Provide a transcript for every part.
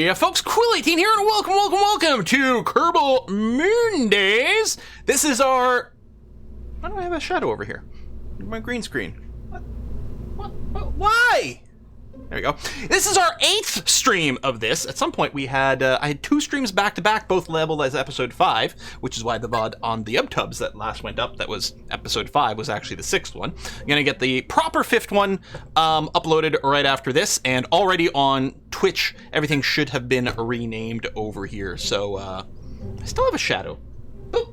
Hey folks, Quill18 here, and welcome to Kerbal Moondays. This is our... Why do I have a shadow over here? My green screen. What? Why? There we go. This is our 8th stream of this. At some point we had, I had 2 streams back to back, both labeled as episode 5, which is why the VOD on the UpTubs that last went up, that was episode 5, was actually the 6th one. I'm gonna get the proper 5th one uploaded right after this, and already on Twitch, everything should have been renamed over here. So, I still have a shadow. But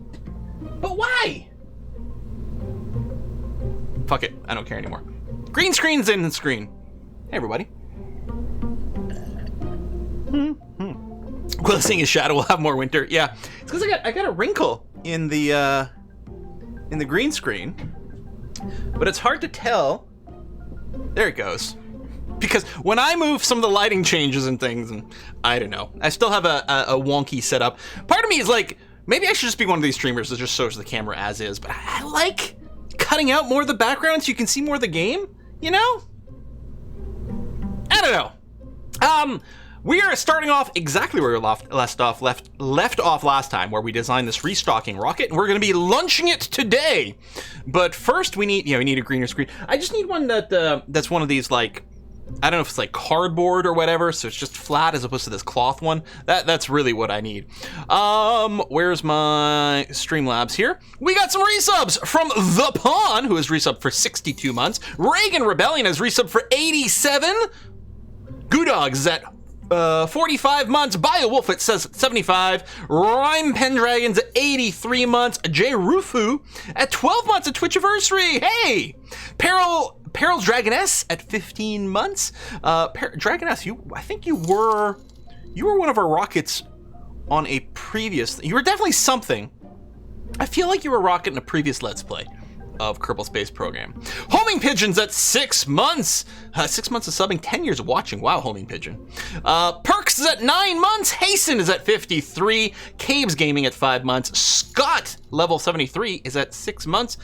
why? Fuck it, I don't care anymore. Green screen's in the screen. Hey everybody. Well, seeing his shadow will have more winter. Yeah, it's because I got a wrinkle in the green screen, but it's hard to tell. There it goes. Because when I move, some of the lighting changes and things, and I don't know. I still have a wonky setup. Part of me is like, maybe I should just be one of these streamers that just shows the camera as is. But I like cutting out more of the background so you can see more of the game. You know? I don't know. We are starting off exactly where we left off last time, where we designed this restocking rocket, and we're going to be launching it today. But first, we need a greener screen. I just need one that's one of these, like, I don't know if it's like cardboard or whatever, so it's just flat as opposed to this cloth one. That's really what I need. Where's my Streamlabs here? We got some resubs from The Pawn, who has resubbed for 62 months. Reagan Rebellion has resubbed for 87. Goodogs is at 45 months. BioWolf, it says 75. Rhyme Pendragons at 83 months. Jay Rufu at 12 months at Twitchiversary. Hey! Peril's Dragoness at 15 months. Dragoness, I think you were one of our rockets on a previous... You were definitely something. I feel like you were a rocket in a previous Let's Play of Kerbal Space Program. Homing Pigeons at 6 months. 6 months of subbing, 10 years of watching. Wow, Homing Pigeon. Perks is at 9 months. Hasten is at 53. Caves Gaming at 5 months. Scott, level 73, is at 6 months.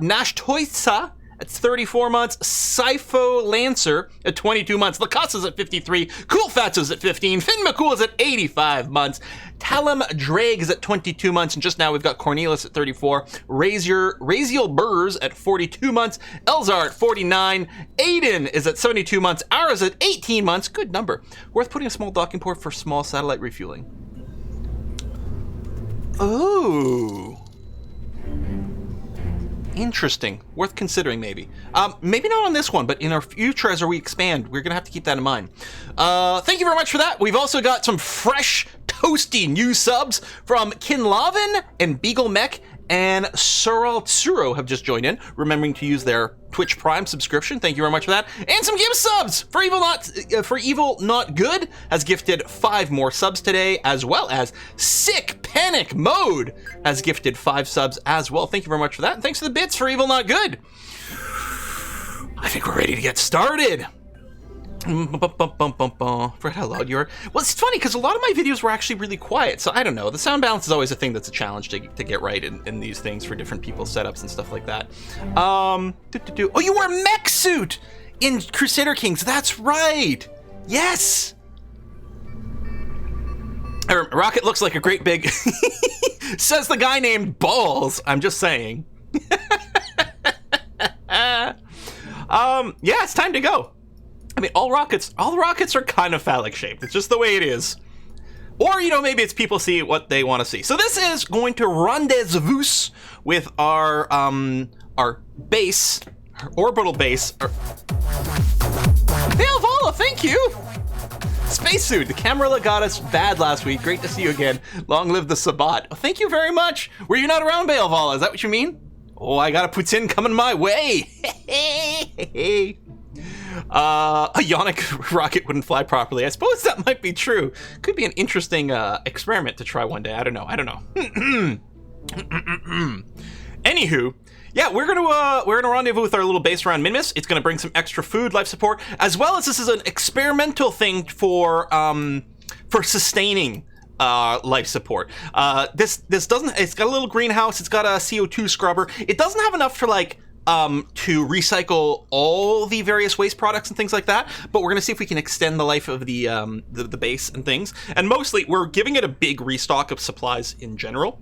Nash Toysa at 34 months. Sipho Lancer at 22 months. Lacasa's at 53. Cool Fats is at 15. Finn McCool is at 85 months. Talum Drag is at 22 months. And just now we've got Cornelius at 34. Raziel Burrs at 42 months. Elzar at 49. Aiden is at 72 months. Ara's at 18 months. Good number. Worth putting a small docking port for small satellite refueling. Ooh. Interesting. Worth considering, maybe. Maybe not on this one, but in our future as we expand, we're going to have to keep that in mind. Thank you very much for that. We've also got some fresh, toasty new subs from Kinlavin and Beagle Mech, and Sural Tsuro have just joined in, remembering to use their Twitch Prime subscription. Thank you very much for that. And some gift subs for Evil Not Good has gifted 5 more subs today, as well as Sick Panic Mode has gifted 5 subs as well. Thank you very much for that. And thanks for the bits for Evil Not Good. I think we're ready to get started. For how loud you are. Well, it's funny because a lot of my videos were actually really quiet, so I don't know. The sound balance is always a thing that's a challenge to get right in these things for different people's setups and stuff like that. Oh, you wore a mech suit in Crusader Kings. That's right. Yes. Rocket looks like a great big... Says the guy named Balls. I'm just saying. Yeah, it's time to go. I mean, all rockets are kind of phallic shaped. It's just the way it is. Or, maybe it's people see what they want to see. So this is going to rendezvous with our base, our orbital base. Hey, Alvala, thank you! Spacesuit, the camera got us bad last week. Great to see you again. Long live the Sabat. Oh, thank you very much. Were you not around, Alvala? Is that what you mean? Oh, I got a Putin coming my way. A Yonic rocket wouldn't fly properly. I suppose that might be true. Could be an interesting experiment to try one day. I don't know. Anywho, yeah, we're gonna rendezvous with our little base around Minmus. It's gonna bring some extra food, life support, as well as this is an experimental thing for sustaining life support. This doesn't. It's got a little greenhouse. It's got a CO2 scrubber. It doesn't have enough for like to recycle all the various waste products and things like that, but we're going to see if we can extend the life of the base and things. And mostly, we're giving it a big restock of supplies in general.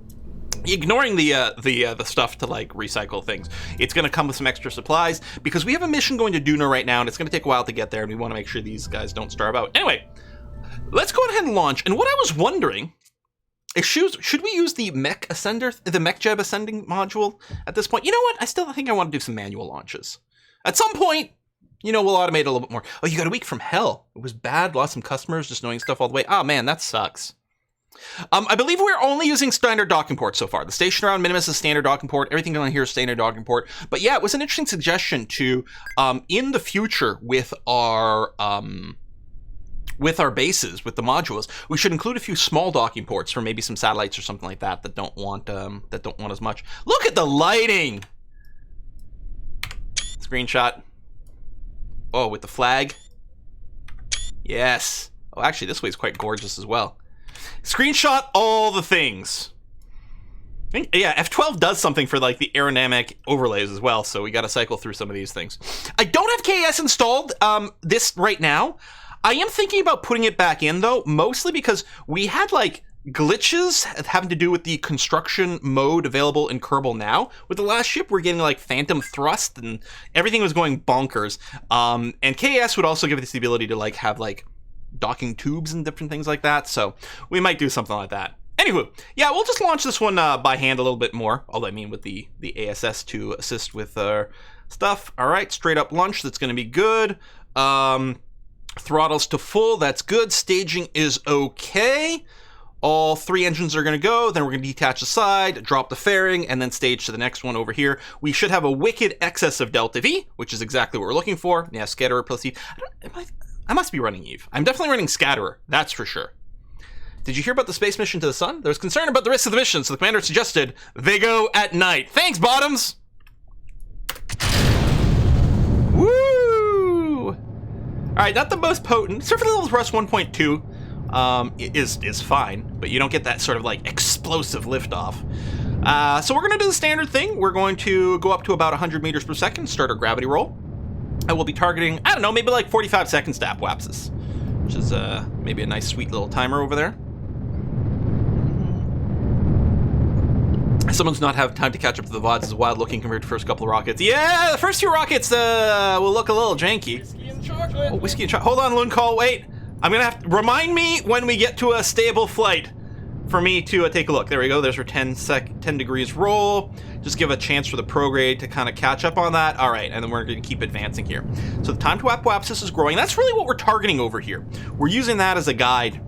Ignoring the stuff to like recycle things. It's going to come with some extra supplies because we have a mission going to Duna right now, and it's going to take a while to get there, and we want to make sure these guys don't starve out. Anyway, let's go ahead and launch. And what I was wondering is, should we use the mech ascender, the mech jeb ascending module at this point? You know what? I still think I want to do some manual launches. At some point, you know, we'll automate a little bit more. Oh, you got a week from hell. It was bad. Lost some customers just knowing stuff all the way. Oh man, that sucks. I believe we're only using standard docking ports so far. The station around Minimus is standard docking port. Everything on here is standard docking port. But yeah, it was an interesting suggestion to, in the future with our bases, with the modules, we should include a few small docking ports for maybe some satellites or something like that that don't want as much. Look at the lighting. Screenshot. Oh, with the flag. Yes. Oh, actually, this way is quite gorgeous as well. Screenshot all the things. Yeah, F12 does something for like the aerodynamic overlays as well, so we got to cycle through some of these things. I don't have KS installed this right now. I am thinking about putting it back in though, mostly because we had like glitches having to do with the construction mode available in Kerbal now. With the last ship, we're getting like phantom thrust and everything was going bonkers. And KS would also give us the ability to like have like docking tubes and different things like that, so we might do something like that. Anywho, yeah, we'll just launch this one by hand a little bit more. Although I mean with the ASS to assist with stuff. All right, straight up launch. That's going to be good. Throttles to full. That's good. Staging is okay. All 3 engines are going to go. Then we're going to detach the side, drop the fairing, and then stage to the next one over here. We should have a wicked excess of Delta V, which is exactly what we're looking for. Yeah, Scatterer plus Eve. I must be running Eve. I'm definitely running Scatterer, that's for sure. Did you hear about the space mission to the sun? There was concern about the risks of the mission, so the commander suggested they go at night. Thanks, Bottoms! Woo! Alright, not the most potent. Surface level thrust 1.2 is fine, but you don't get that sort of like explosive liftoff. So we're going to do the standard thing. We're going to go up to about 100 meters per second, start our gravity roll. I will be targeting, I don't know, maybe like 45 seconds to Apoapsis, which is maybe a nice sweet little timer over there. Someone's not have time to catch up to the VODs is wild looking compared to the first couple of rockets. Yeah, the first few rockets will look a little janky. Whiskey and chocolate. Oh, whiskey and chocolate. Hold on, Loon Call, wait. I'm going to have to remind me when we get to a stable flight for me to take a look. There we go. There's our 10 degrees roll. Just give a chance for the prograde to kind of catch up on that. All right, and then we're going to keep advancing here. So the time to Apoapsis is growing. That's really what we're targeting over here. We're using that as a guide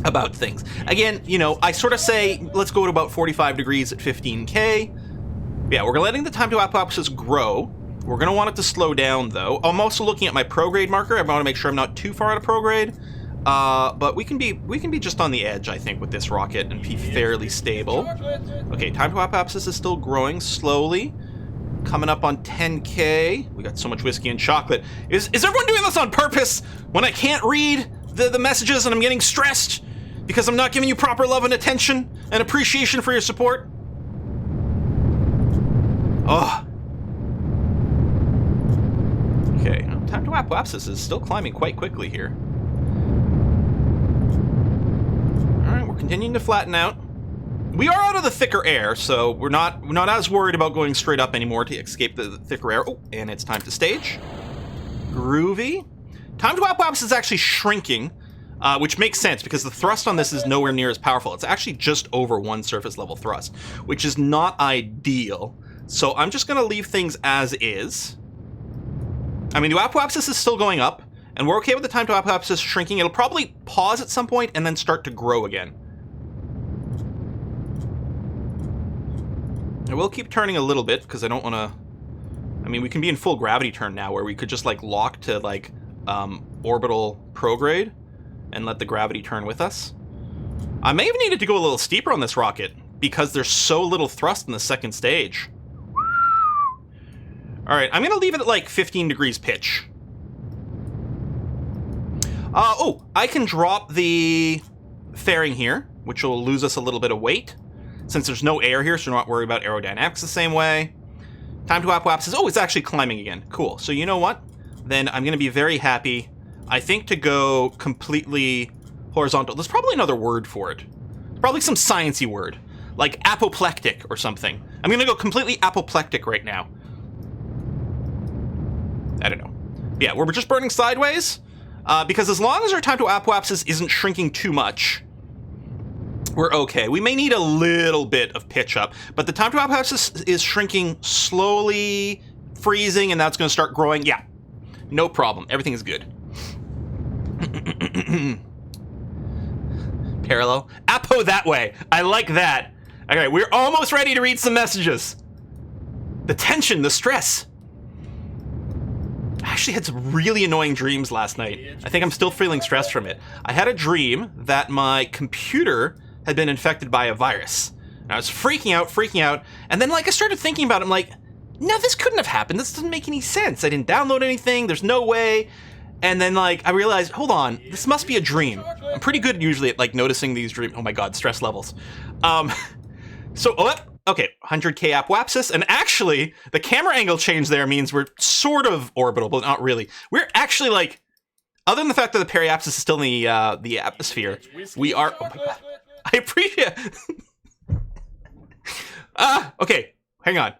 about things. Again, you know, I sort of say, let's go to about 45 degrees at 15K. Yeah, we're letting the time to Apoapsis grow. We're going to want it to slow down, though. I'm also looking at my prograde marker. I want to make sure I'm not too far out of prograde. But we can be just on the edge, I think, with this rocket and be fairly stable. Okay, time to Apoapsis is still growing slowly. Coming up on 10K. We got so much whiskey and chocolate. Is everyone doing this on purpose when I can't read the messages and I'm getting stressed because I'm not giving you proper love and attention and appreciation for your support? Oh. Okay, time to Apoapsis is still climbing quite quickly here. Continuing to flatten out. We are out of the thicker air, so we're not as worried about going straight up anymore to escape the thicker air. Oh, and it's time to stage. Groovy. Time to Apoapsis is actually shrinking, which makes sense because the thrust on this is nowhere near as powerful. It's actually just over 1 surface level thrust, which is not ideal. So I'm just going to leave things as is. I mean, the Apoapsis is still going up, and we're okay with the time to Apoapsis shrinking. It'll probably pause at some point and then start to grow again. I will keep turning a little bit because I don't want to... I mean, we can be in full gravity turn now where we could just like lock to like orbital prograde and let the gravity turn with us. I may have needed to go a little steeper on this rocket because there's so little thrust in the second stage. All right, I'm going to leave it at like 15 degrees pitch. Oh, I can drop the fairing here, which will lose us a little bit of weight. Since there's no air here, so we're not worried about aerodynamics the same way. Time to Apoapsis. Oh, it's actually climbing again. Cool. So you know what? Then I'm going to be very happy, I think, to go completely horizontal. There's probably another word for it. Probably some sciencey word. Like apoplectic or something. I'm going to go completely apoplectic right now. I don't know. Yeah, we're just burning sideways. Because as long as our time to Apoapsis isn't shrinking too much, we're okay. We may need a little bit of pitch up, but the time to Apoapsis is shrinking slowly, freezing, and that's going to start growing. Yeah, no problem. Everything is good. Parallel. Apo that way. I like that. Okay, we're almost ready to read some messages. The tension, the stress. I actually had some really annoying dreams last night. I think I'm still feeling stressed from it. I had a dream that my computer had been infected by a virus. And I was freaking out, and then like I started thinking about it, I'm like, no, this couldn't have happened. This doesn't make any sense. I didn't download anything, there's no way. And then like I realized, hold on, this must be a dream. I'm pretty good usually at like noticing these dreams. Oh my god, stress levels. So, okay, 100k Apoapsis, and actually, the camera angle change there means we're sort of orbital, but not really. We're actually like, other than the fact that the periapsis is still in the atmosphere, we are. Oh my god, I appreciate. Okay, hang on.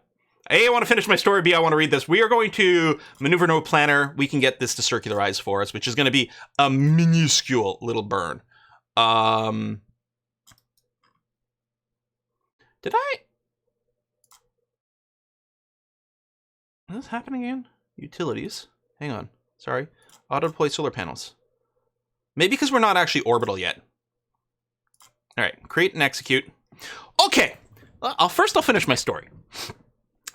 A, I want to finish my story. B, I want to read this. We are going to maneuver node planner. We can get this to circularize for us, which is going to be a minuscule little burn. Did I? Is this happening again? Utilities. Hang on. Sorry. Auto deploy solar panels. Maybe because we're not actually orbital yet. All right. Create and execute. Okay. I'll finish my story.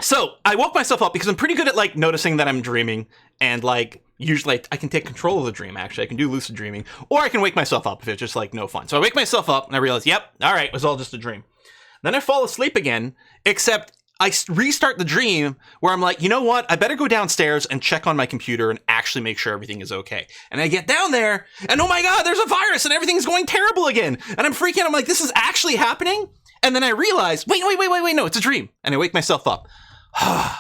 So I woke myself up because I'm pretty good at like noticing that I'm dreaming, and like usually I can take control of the dream. Actually, I can do lucid dreaming, or I can wake myself up if it's just like no fun. So I wake myself up and I realize, yep, all right, it was all just a dream. Then I fall asleep again, except I restart the dream where I'm like, you know what? I better go downstairs and check on my computer and actually make sure everything is okay. And I get down there and oh my god, there's a virus and everything's going terrible again. And I'm freaking out. I'm like, this is actually happening? And then I realize, wait, no, it's a dream. And I wake myself up.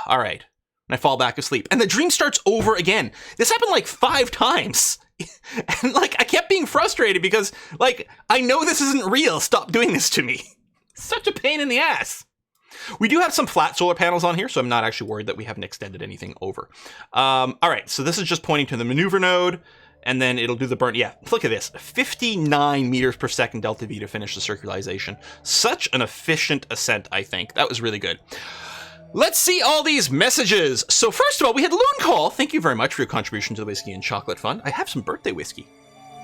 All right. And I fall back asleep. And the dream starts over again. This happened like 5 times. And like, I kept being frustrated because like, I know this isn't real. Stop doing this to me. Such a pain in the ass. We do have some flat solar panels on here, so I'm not actually worried that we haven't extended anything over. All right, so this is just pointing to the maneuver node, and then it'll do the burn. Yeah, look at this. 59 meters per second delta V to finish the circularization. Such an efficient ascent, I think. That was really good. Let's see all these messages. So first of all, we had Loon Call. Thank you very much for your contribution to the Whiskey and Chocolate Fund. I have some birthday whiskey.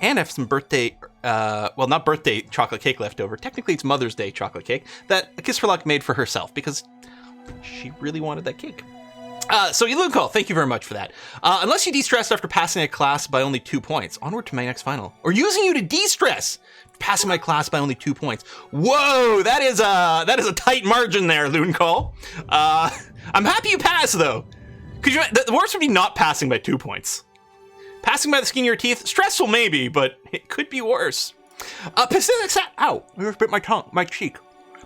And I have some birthday, well, not birthday chocolate cake left over. Technically, it's Mother's Day chocolate cake that A Kiss for Luck made for herself because she really wanted that cake. So, Loon Call, thank you very much for that. Unless you de-stressed after passing a class by only 2 points. Onward to my next final. Or using you to de-stress. Passing my class by only 2 points. Whoa, that is a tight margin there, Loon Call. I'm happy you passed, though. The worst would be not passing by 2 points. Passing by the skin of your teeth, stressful maybe, but it could be worse. Ow, I just bit my cheek.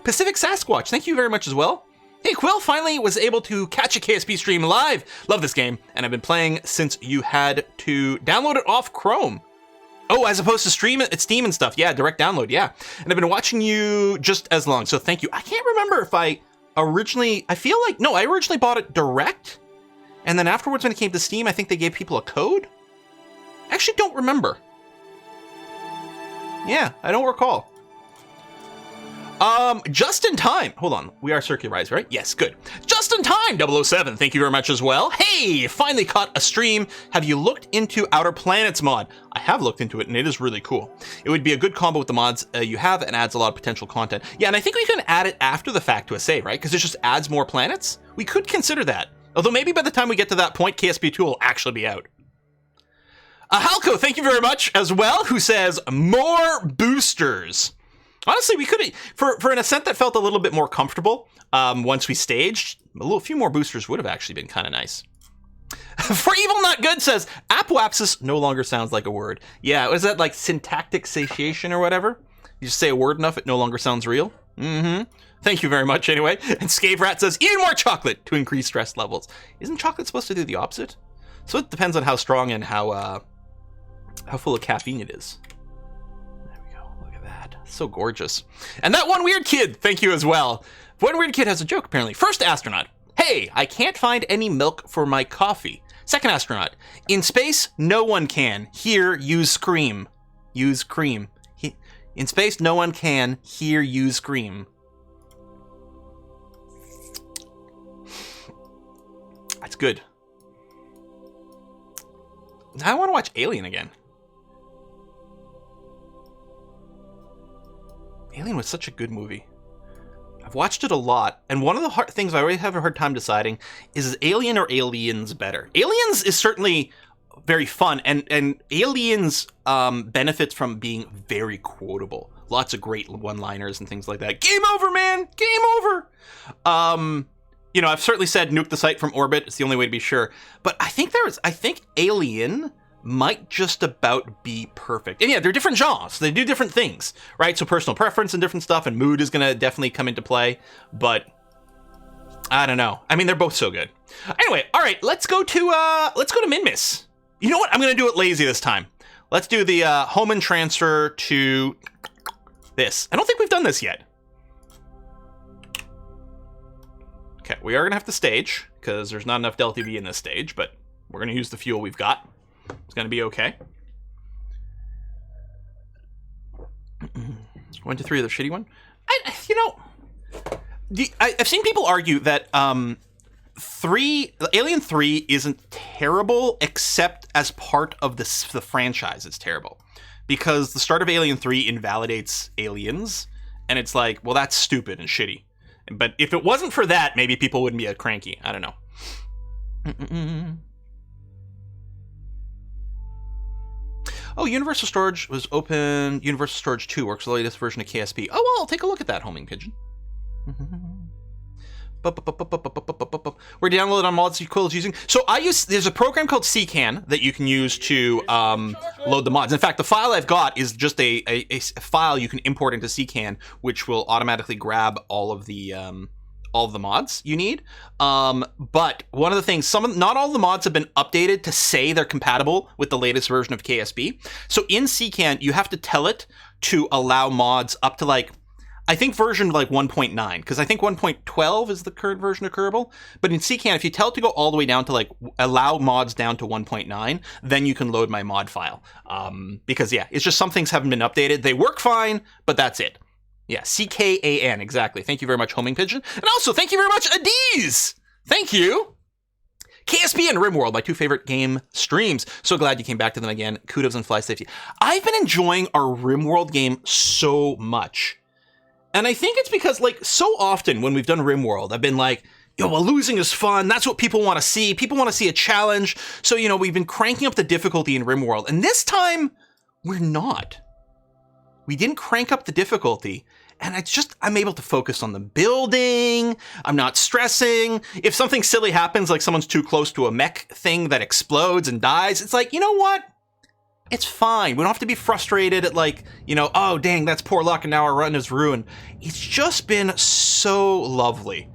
Pacific Sasquatch, thank you very much as well. Hey, Quill finally was able to catch a KSP stream live. Love this game, and I've been playing since you had to download it off Chrome. Oh, as opposed to stream it at Steam and stuff. Yeah, direct download, yeah. And I've been watching you just as long, so thank you. I can't remember if I originally bought it direct, and then afterwards when it came to Steam, I think they gave people a code? I actually don't remember. Yeah, I don't recall. Just in time. Hold on. We are circularized, right? Yes, good. Just in time, 007. Thank you very much as well. Hey, finally caught a stream. Have you looked into Outer Planets mod? I have looked into it, and it is really cool. It would be a good combo with the mods you have and adds a lot of potential content. Yeah, and I think we can add it after the fact to a save, right? Because it just adds more planets. We could consider that. Although maybe by the time we get to that point, KSP2 will actually be out. Halko, thank you very much as well, who says, more boosters. Honestly, we could, for an ascent that felt a little bit more comfortable, once we staged, a few more boosters would have actually been kind of nice. For Evil Not Good says, Apoapsis no longer sounds like a word. Yeah, was that like syntactic satiation or whatever? You just say a word enough, it no longer sounds real? Mm-hmm. Thank you very much, anyway. And Scave Rat says, even more chocolate to increase stress levels. Isn't chocolate supposed to do the opposite? So it depends on how strong and how full of caffeine it is. There we go. Look at that. So gorgeous. And that one weird kid, thank you as well. One weird kid has a joke, apparently. First astronaut. Hey, I can't find any milk for my coffee. Second astronaut. In space, no one can. Here, use scream. Use cream. In space, no one can. Here, use scream. That's good. Now I want to watch Alien again. Alien was such a good movie. I've watched it a lot, and one of the hard things I always have a hard time deciding is Alien or Aliens better? Aliens is certainly very fun, and Aliens benefits from being very quotable. Lots of great one-liners and things like that. Game over, man! Game over! You know, I've certainly said nuke the site from orbit. It's the only way to be sure. But I think Alien might just about be perfect. And yeah, they're different genres. They do different things, right? So personal preference and different stuff, and mood is going to definitely come into play. But I don't know. I mean, they're both so good. Anyway, all right, let's go to Minmus. You know what? I'm going to do it lazy this time. Let's do the home and transfer to this. I don't think we've done this yet. Okay, we are going to have to stage, because there's not enough Delta V in this stage, but we're going to use the fuel we've got. It's going to be okay. 1 to 3 of the shitty one. I've seen people argue that Alien 3 isn't terrible, except as part of the franchise it's terrible. Because the start of Alien 3 invalidates Aliens, and it's like, well, that's stupid and shitty. But if it wasn't for that, maybe people wouldn't be cranky. I don't know. Oh, Universal Storage was open. Universal Storage 2 works with the latest version of KSP. Oh, well, I'll take a look at that, homing pigeon. We're downloaded on mods Quill's using. So there's a program called CCAN that you can use to load the mods. In fact, the file I've got is just a file you can import into CCAN, which will automatically grab all of the mods you need. But one of the things, not all the mods have been updated to say they're compatible with the latest version of KSP. So in CCAN, you have to tell it to allow mods up to I think version 1.9, because I think 1.12 is the current version of Kerbal. But in CCAN, if you tell it to go all the way down to allow mods down to 1.9, then you can load my mod file. Because yeah, it's just some things haven't been updated. They work fine, but that's it. Yeah, CKAN, exactly. Thank you very much, Homing Pigeon. And also, thank you very much, Adiz! Thank you! KSP and RimWorld, my 2 favorite game streams. So glad you came back to them again. Kudos and fly safety. I've been enjoying our RimWorld game so much. And I think it's because, so often when we've done RimWorld, I've been like, yo, well, losing is fun. That's what people want to see. People want to see a challenge. So, we've been cranking up the difficulty in RimWorld. And this time, we're not. We didn't crank up the difficulty. And I'm able to focus on the building. I'm not stressing. If something silly happens, like someone's too close to a mech thing that explodes and dies, it's like, you know what? It's fine. We don't have to be frustrated at oh, dang, that's poor luck and now our run is ruined. It's just been so lovely.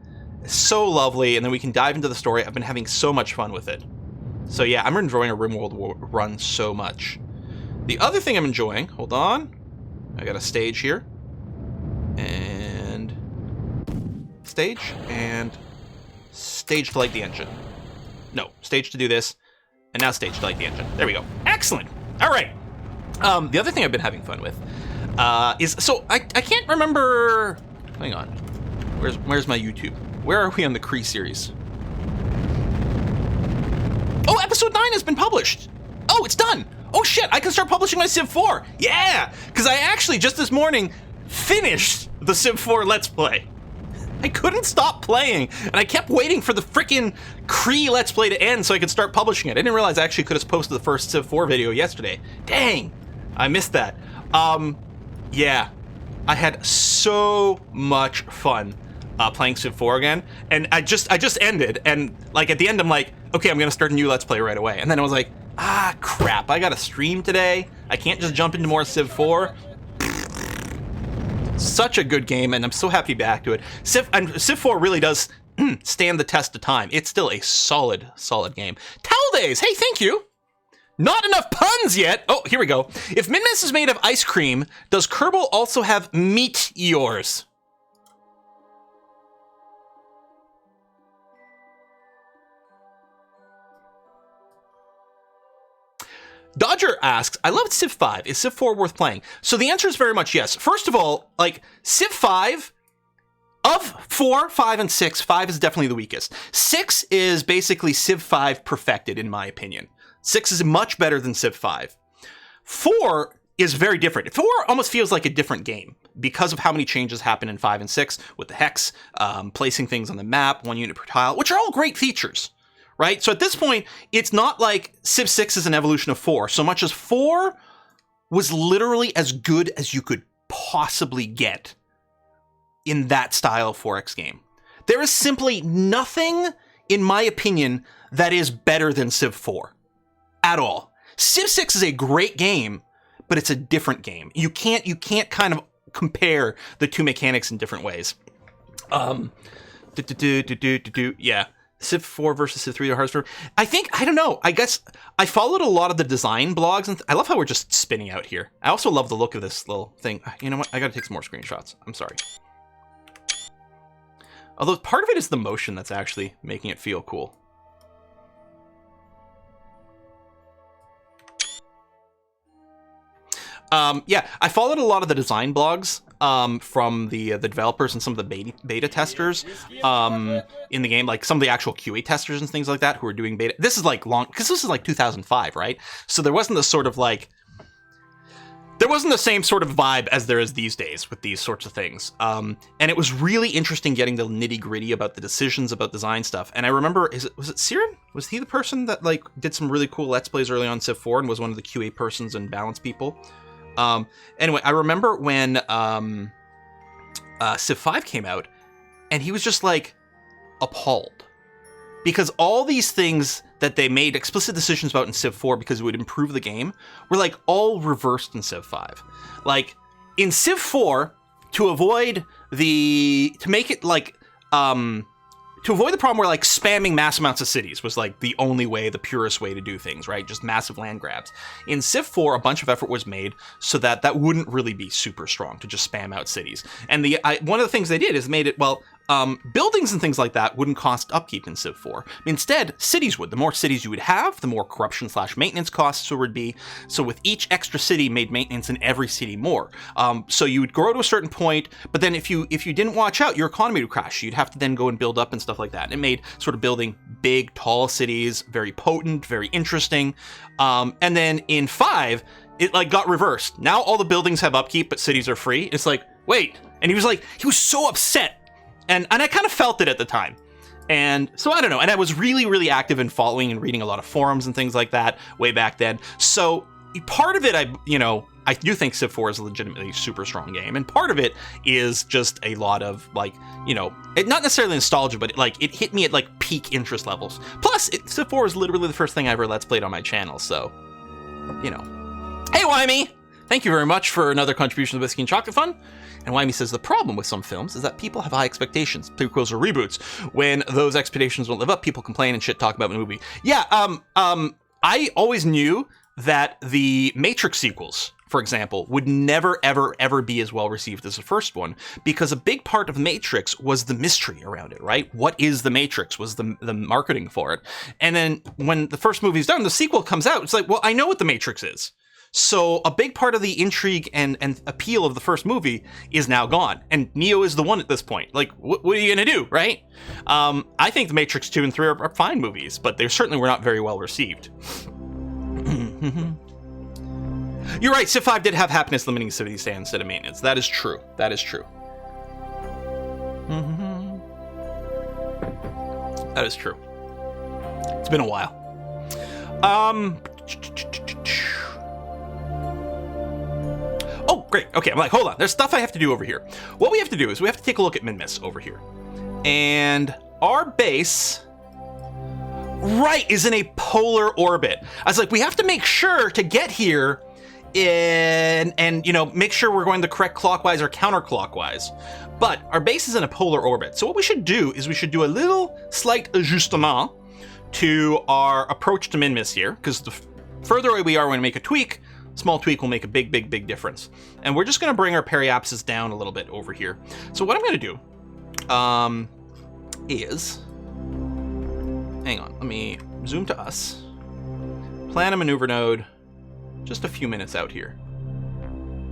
So lovely. And then we can dive into the story. I've been having so much fun with it. So yeah, I'm enjoying a RimWorld run so much. The other thing I'm enjoying, hold on. I got a stage here. And stage to light the engine. No, stage to do this. And now stage to light the engine. There we go. Excellent. All right. The other thing I've been having fun with is, so I can't remember. Hang on. Where's my YouTube? Where are we on the Kree series? Oh, episode 9 has been published. Oh, it's done. Oh shit, I can start publishing my Civ 4. Yeah, because I actually just this morning finished the Civ 4 Let's Play. I couldn't stop playing, and I kept waiting for the frickin' Kree Let's Play to end so I could start publishing it. I didn't realize I actually could have posted the first Civ 4 video yesterday. Dang, I missed that. Yeah, I had so much fun playing Civ 4 again, and I just ended, and at the end I'm like, okay, I'm gonna start a new Let's Play right away, and then I was like, ah, crap, I gotta stream today. I can't just jump into more Civ 4. Such a good game, and I'm so happy to be back to it. Civ 4 really does stand the test of time. It's still a solid game. Towel Days, hey, thank you. Not enough puns yet. Oh, here we go. If Min Miss is made of ice cream, does Kerbal also have meteors? Dodger asks, I love Civ 5. Is Civ 4 worth playing? So the answer is very much yes. First of all, like, Civ 5, of 4, 5, and 6, 5 is definitely the weakest. 6 is basically Civ 5 perfected, in my opinion. 6 is much better than Civ 5. 4 is very different. 4 almost feels like a different game because of how many changes happen in 5 and 6 with the hex, placing things on the map, 1 unit per tile, which are all great features. Right? So at this point, it's not like Civ 6 is an evolution of 4, so much as 4 was literally as good as you could possibly get in that style 4X game. There is simply nothing, in my opinion, that is better than Civ 4. At all. Civ 6 is a great game, but it's a different game. You can't kind of compare the two mechanics in different ways. Yeah. Civ 4 versus Civ 3 or Hearthstone. I don't know. I guess I followed a lot of the design blogs, and I love how we're just spinning out here. I also love the look of this little thing. You know what? I gotta take some more screenshots. I'm sorry. Although part of it is the motion that's actually making it feel cool. Yeah, I followed a lot of the design blogs from the developers and some of the beta testers in the game, like some of the actual QA testers and things like that who are doing beta. This is like long, because this is like 2005, right? So there wasn't the sort of like, there wasn't the same sort of vibe as there is these days with these sorts of things. And it was really interesting getting the nitty gritty about the decisions about design stuff. And I remember, was it Siren? Was he the person that like did some really cool Let's Plays early on Civ 4 and was one of the QA persons and balance people? Anyway, I remember when Civ 5 came out, and he was just like appalled because all these things that they made explicit decisions about in Civ 4 because it would improve the game were like all reversed in Civ 5. Like in Civ 4, to avoid the problem where like spamming mass amounts of cities was like the only way, the purest way to do things, right? Just massive land grabs. In Civ 4, a bunch of effort was made so that that wouldn't really be super strong to just spam out cities. And one of the things they did is made it, buildings and things like that wouldn't cost upkeep in Civ 4. Instead, cities would. The more cities you would have, the more corruption/maintenance costs there would be. So with each extra city made maintenance in every city more. So you would grow to a certain point, but then if you didn't watch out, your economy would crash. You'd have to then go and build up and stuff like that. And it made sort of building big, tall cities very potent, very interesting. And then in 5, it like got reversed. Now all the buildings have upkeep, but cities are free. It's like, wait. And he was so upset. And I kind of felt it at the time. And so I don't know. And I was really, really active in following and reading a lot of forums and things like that way back then. So part of it, I do think Civ 4 is a legitimately super strong game. And part of it is just a lot of like, not necessarily nostalgia, but it hit me at like peak interest levels. Plus, Civ 4 is literally the first thing I ever Let's Played on my channel. So, Hey, Wymie! Thank you very much for another contribution to the Whiskey and Chocolate Fund. And Wymie says the problem with some films is that people have high expectations, prequels or reboots. When those expectations don't live up, people complain and shit talk about the movie. Yeah, I always knew that the Matrix sequels, for example, would never, ever, ever be as well received as the first one, because a big part of Matrix was the mystery around it, right? What is the Matrix was the marketing for it. And then when the first movie's done, the sequel comes out, it's like, well, I know what the Matrix is. So a big part of the intrigue and appeal of the first movie is now gone. And Neo is the one at this point. Like, what are you going to do, right? I think The Matrix 2 and 3 are fine movies, but they certainly were not very well received. You're right, Civ 5 did have happiness limiting city stand instead of maintenance. That is true. That is true. That is true. It's been a while. Oh, great. Okay, I'm like, hold on. There's stuff I have to do over here. What we have to do is we have to take a look at Min-Miss over here. And our base, right, is in a polar orbit. I was like, we have to make sure to get here and you know, make sure we're going the correct clockwise or counterclockwise. But our base is in a polar orbit. So what we should do is we should do a little slight ajustement to our approach to min-miss here, because the further away we are when we make a tweak, small tweak will make a big, big, big difference. And we're just going to bring our periapsis down a little bit over here. So what I'm going to do is, hang on, let me zoom to us, plan a maneuver node just a few minutes out here.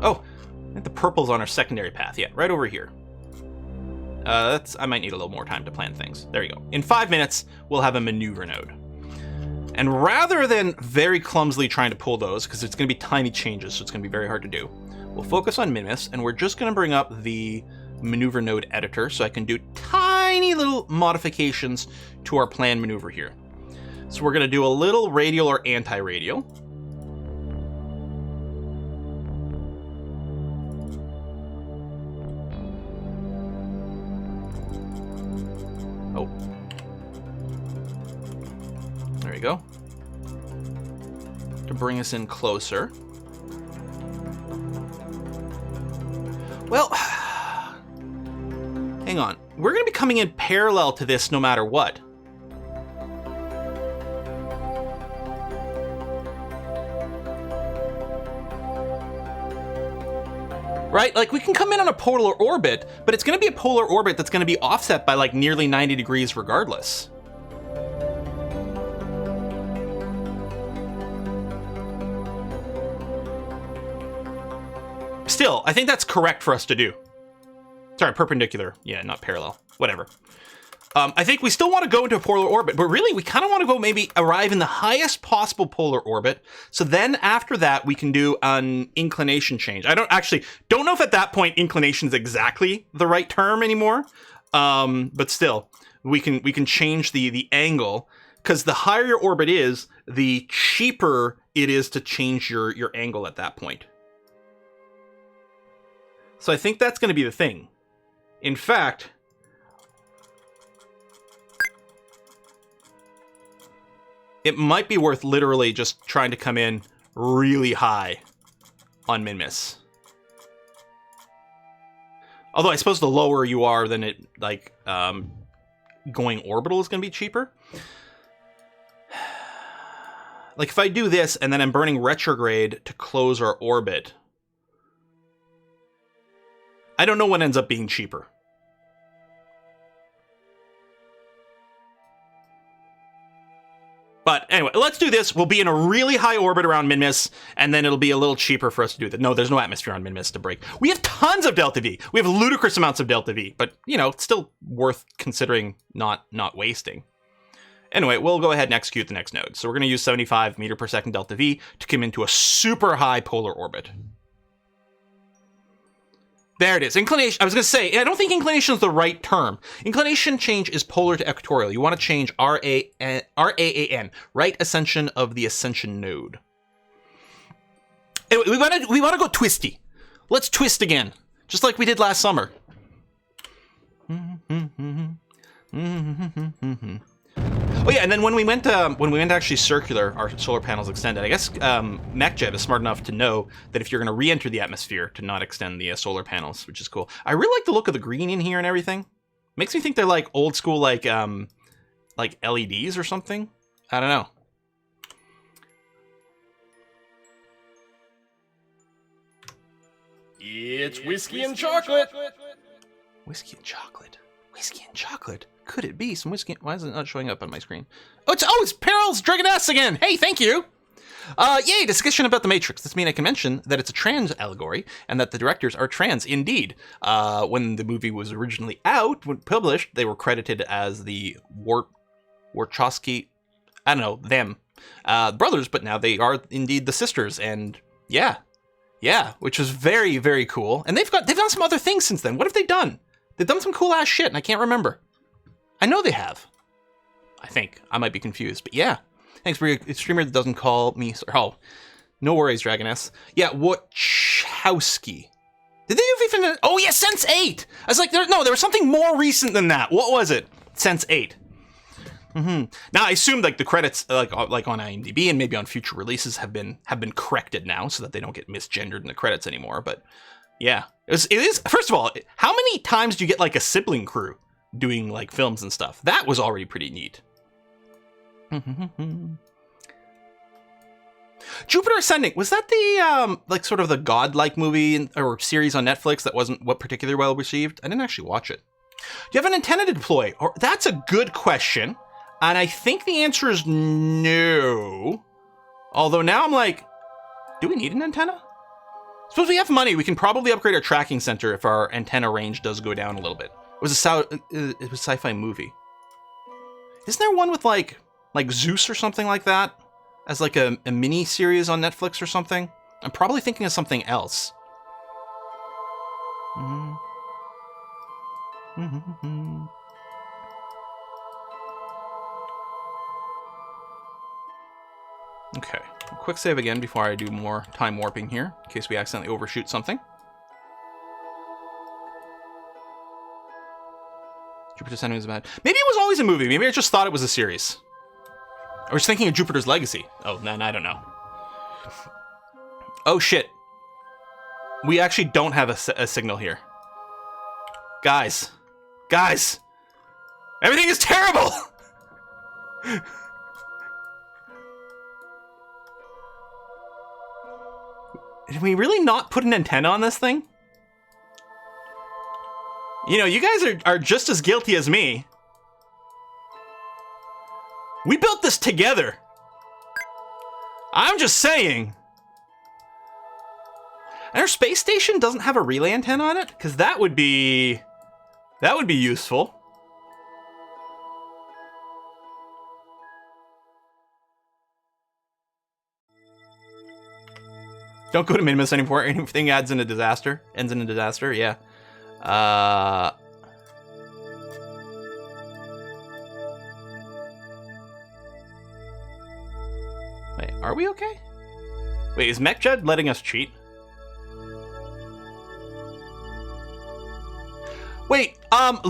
Oh, I think the purple's on our secondary path. Yeah, right over here. I might need a little more time to plan things. There you go. In 5 minutes, we'll have a maneuver node. And rather than very clumsily trying to pull those, because it's going to be tiny changes, so it's going to be very hard to do, we'll focus on min-miss, and we're just going to bring up the maneuver node editor so I can do tiny little modifications to our planned maneuver here. So we're going to do a little radial or anti-radial. Oh. There you go. To bring us in closer. Well, hang on. We're going to be coming in parallel to this no matter what. Right? Like, we can come in on a polar orbit, but it's going to be a polar orbit that's going to be offset by like nearly 90 degrees regardless. Still, I think that's correct for us to do. Sorry, perpendicular. Yeah, not parallel. Whatever. I think we still want to go into a polar orbit, but really we kind of want to go maybe arrive in the highest possible polar orbit. So then after that, we can do an inclination change. I don't know if at that point inclination is exactly the right term anymore. But still, we can change the angle, because the higher your orbit is, the cheaper it is to change your angle at that point. So I think that's going to be the thing. In fact, it might be worth literally just trying to come in really high on min-miss. Although I suppose the lower you are, then it, like, going orbital is going to be cheaper. Like, if I do this and then I'm burning retrograde to close our orbit, I don't know what ends up being cheaper. But anyway, let's do this. We'll be in a really high orbit around min-miss, and then it'll be a little cheaper for us to do that. No, there's no atmosphere on min-miss to break. We have tons of delta V. We have ludicrous amounts of delta V, but, you know, it's still worth considering not wasting. Anyway, we'll go ahead and execute the next node. So we're going to use 75 meter per second delta V to come into a super high polar orbit. There it is. Inclination. I was going to say, I don't think inclination is the right term. Inclination change is polar to equatorial. You want to change RAAN, right ascension of the ascension node. Anyway, we want to go twisty. Let's twist again, just like we did last summer. Oh yeah, and then when we went actually circular, our solar panels extended. I guess MechJet is smart enough to know that if you're going to re-enter the atmosphere, to not extend the solar panels, which is cool. I really like the look of the green in here and everything. Makes me think they're like old school, like LEDs or something. I don't know. It's whiskey and chocolate. Whiskey and chocolate. Whiskey and chocolate. Could it be some whiskey? Why is it not showing up on my screen? It's Peril's Dragoness again. Hey, thank you. Yay, discussion about the Matrix. This means I can mention that it's a trans allegory and that the directors are trans indeed. When the movie was originally out, when published, they were credited as the Wachowski, I don't know, them, brothers, but now they are indeed the sisters. And yeah, which was very, very cool. And they've done some other things since then. What have they done? They've done some cool ass shit and I can't remember. I know they have. I think. I might be confused, but yeah. Thanks for a streamer that doesn't call me... Oh, no worries, Dragoness. Yeah, Wachowski. Did they have even... Oh, yeah, Sense 8! I was like, there was something more recent than that. What was it? Sense 8. Now I assume like the credits, like on IMDb and maybe on future releases, have been corrected now so that they don't get misgendered in the credits anymore. But yeah, it is. First of all, how many times do you get like a sibling crew doing like films and stuff? That was already pretty neat. Jupiter Ascending, was that the like sort of the godlike movie or series on Netflix that wasn't particularly well received? I didn't actually watch it. Do you have an antenna to deploy? Or that's a good question. And I think the answer is no. Although now I'm like, do we need an antenna? Suppose we have money, we can probably upgrade our tracking center if our antenna range does go down a little bit. It was a sci-fi movie. Isn't there one with like Zeus or something like that? As like a mini series on Netflix or something? I'm probably thinking of something else. Okay, quick save again before I do more time warping here, in case we accidentally overshoot something. Jupiter Ascending was bad. Maybe it was always a movie. Maybe I just thought it was a series. I was thinking of Jupiter's Legacy. Oh, then I don't know. Oh, shit. We actually don't have a signal here. Guys. Everything is terrible! Did we really not put an antenna on this thing? You know, you guys are just as guilty as me. We built this together. I'm just saying. And our space station doesn't have a relay antenna on it? Because that would be useful. Don't go to Minimus anymore. Anything ends in a disaster. Yeah. Wait, are we okay? Wait, is MechJed letting us cheat? Wait,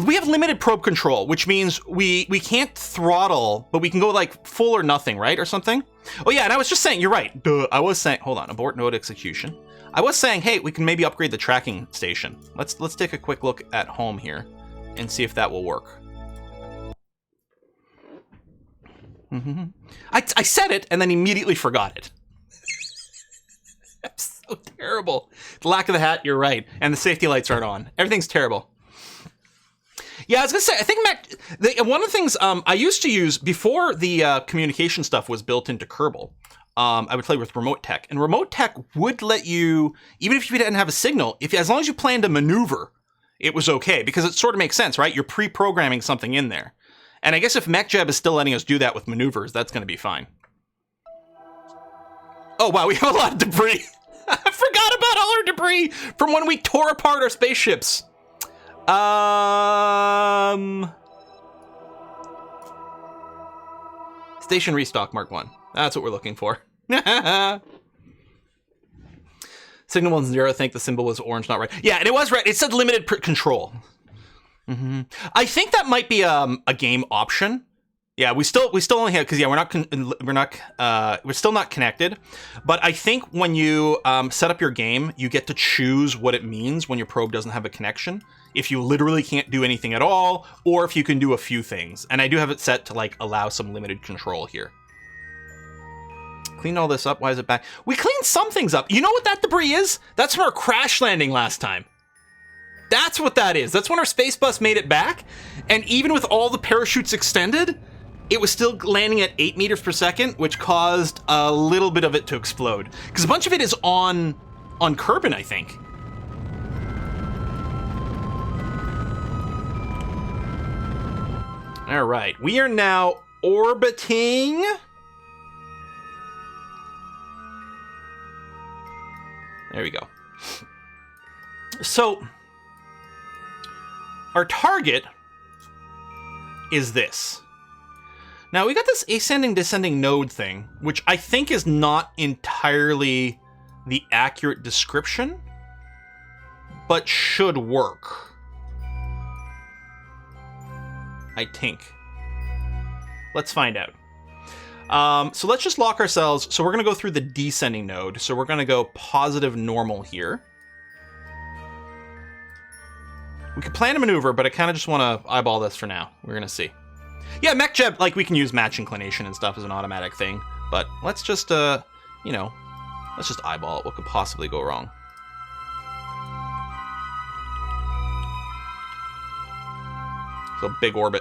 we have limited probe control, which means we can't throttle, but we can go like full or nothing, right? Or something? Oh yeah, and I was just saying, you're right. Duh, I was saying, hold on, abort node execution. I was saying, hey, we can maybe upgrade the tracking station. Let's take a quick look at home here and see if that will work. I said it and then immediately forgot it. That's so terrible. The lack of the hat, you're right. And the safety lights aren't on. Everything's terrible. Yeah, I was gonna say, I think one of the things I used to use before the communication stuff was built into Kerbal, I would play with Remote Tech, and Remote Tech would let you, even if you didn't have a signal, as long as you planned a maneuver, it was okay, because it sort of makes sense, right? You're pre-programming something in there. And I guess if MechJeb is still letting us do that with maneuvers, that's gonna be fine. Oh wow, we have a lot of debris. I forgot about all our debris from when we tore apart our spaceships. Station restock Mark 1. That's what we're looking for. Signal 1-0, I think the symbol was orange, not red. Yeah, and it was red. It said limited control. I think that might be a game option. Yeah, we still only have, because yeah, we're still not connected. But I think when you set up your game, you get to choose what it means when your probe doesn't have a connection. If you literally can't do anything at all, or if you can do a few things. And I do have it set to like allow some limited control here. Clean all this up. Why is it back? We cleaned some things up. You know what that debris is? That's from our crash landing last time. That's what that is. That's when our space bus made it back. And even with all the parachutes extended, it was still landing at 8 meters per second, which caused a little bit of it to explode. Because a bunch of it is on Kerbal, I think. All right, we are now orbiting. There we go. So, our target is this. Now, we got this ascending descending node thing, which I think is not entirely the accurate description, but should work. I think. Let's find out. So let's just lock ourselves. So we're going to go through the descending node. So we're going to go positive normal here. We could plan a maneuver, but I kind of just want to eyeball this for now. We're going to see. Yeah, mech jet, like we can use match inclination and stuff as an automatic thing. But let's just, you know, let's just eyeball it. What could possibly go wrong? So big orbit.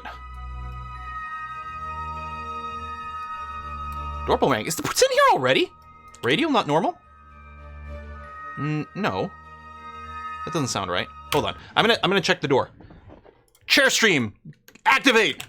Doppelgang. Is the Putin here already? Radial, not normal? No. That doesn't sound right. Hold on. I'm gonna check the door. Chair stream, activate.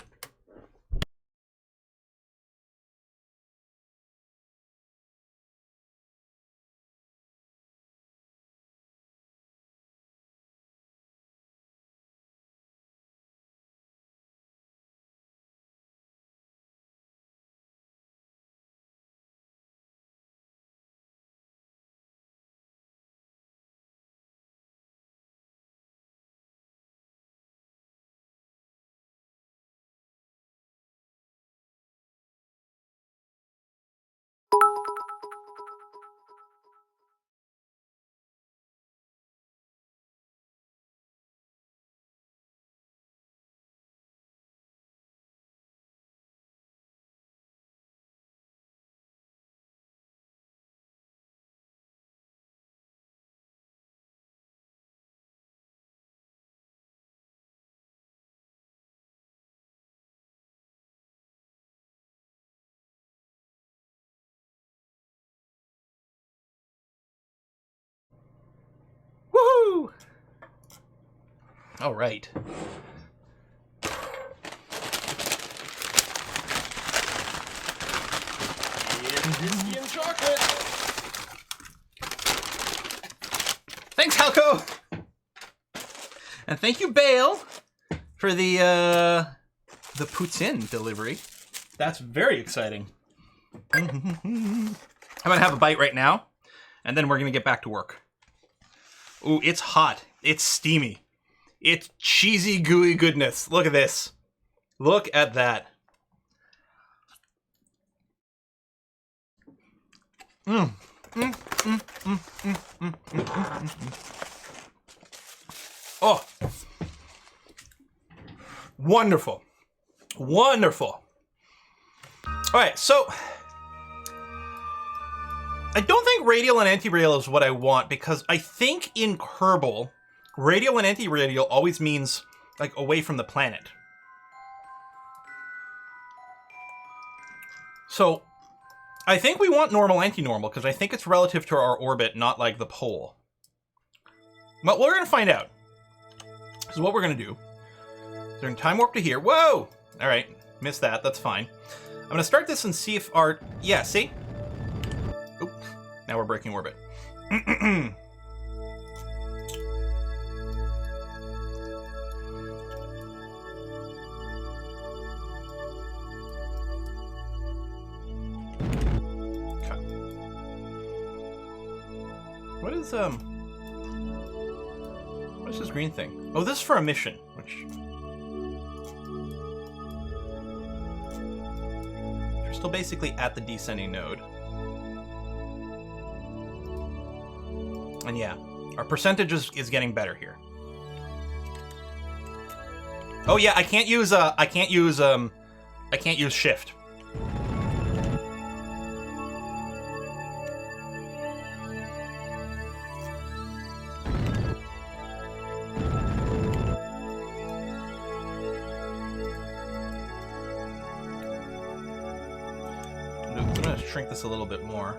Woohoo! All right. Whiskey and chocolate. Thanks, Halco! And thank you, Bale, for the poutine delivery. That's very exciting. I'm gonna have a bite right now, and then we're gonna get back to work. Ooh, it's hot. It's steamy. It's cheesy, gooey goodness. Look at this. Look at that. Oh. Wonderful. Wonderful. All right, so I don't think radial and anti-radial is what I want, because I think in Kerbal, radial and anti-radial always means like away from the planet. So I think we want normal anti-normal, because I think it's relative to our orbit, not like the pole. But we're going to find out. This is what we're going to do. So we're going to time warp to here. Whoa! All right, missed that. That's fine. I'm going to start this and see if our... Yeah, see? Oop. Now we're breaking orbit. Okay. What's this green thing? Oh, this is for a mission, which... We're still basically at the descending node. And yeah, our percentage is getting better here. Oh yeah, I can't use shift. I'm gonna shrink this a little bit more.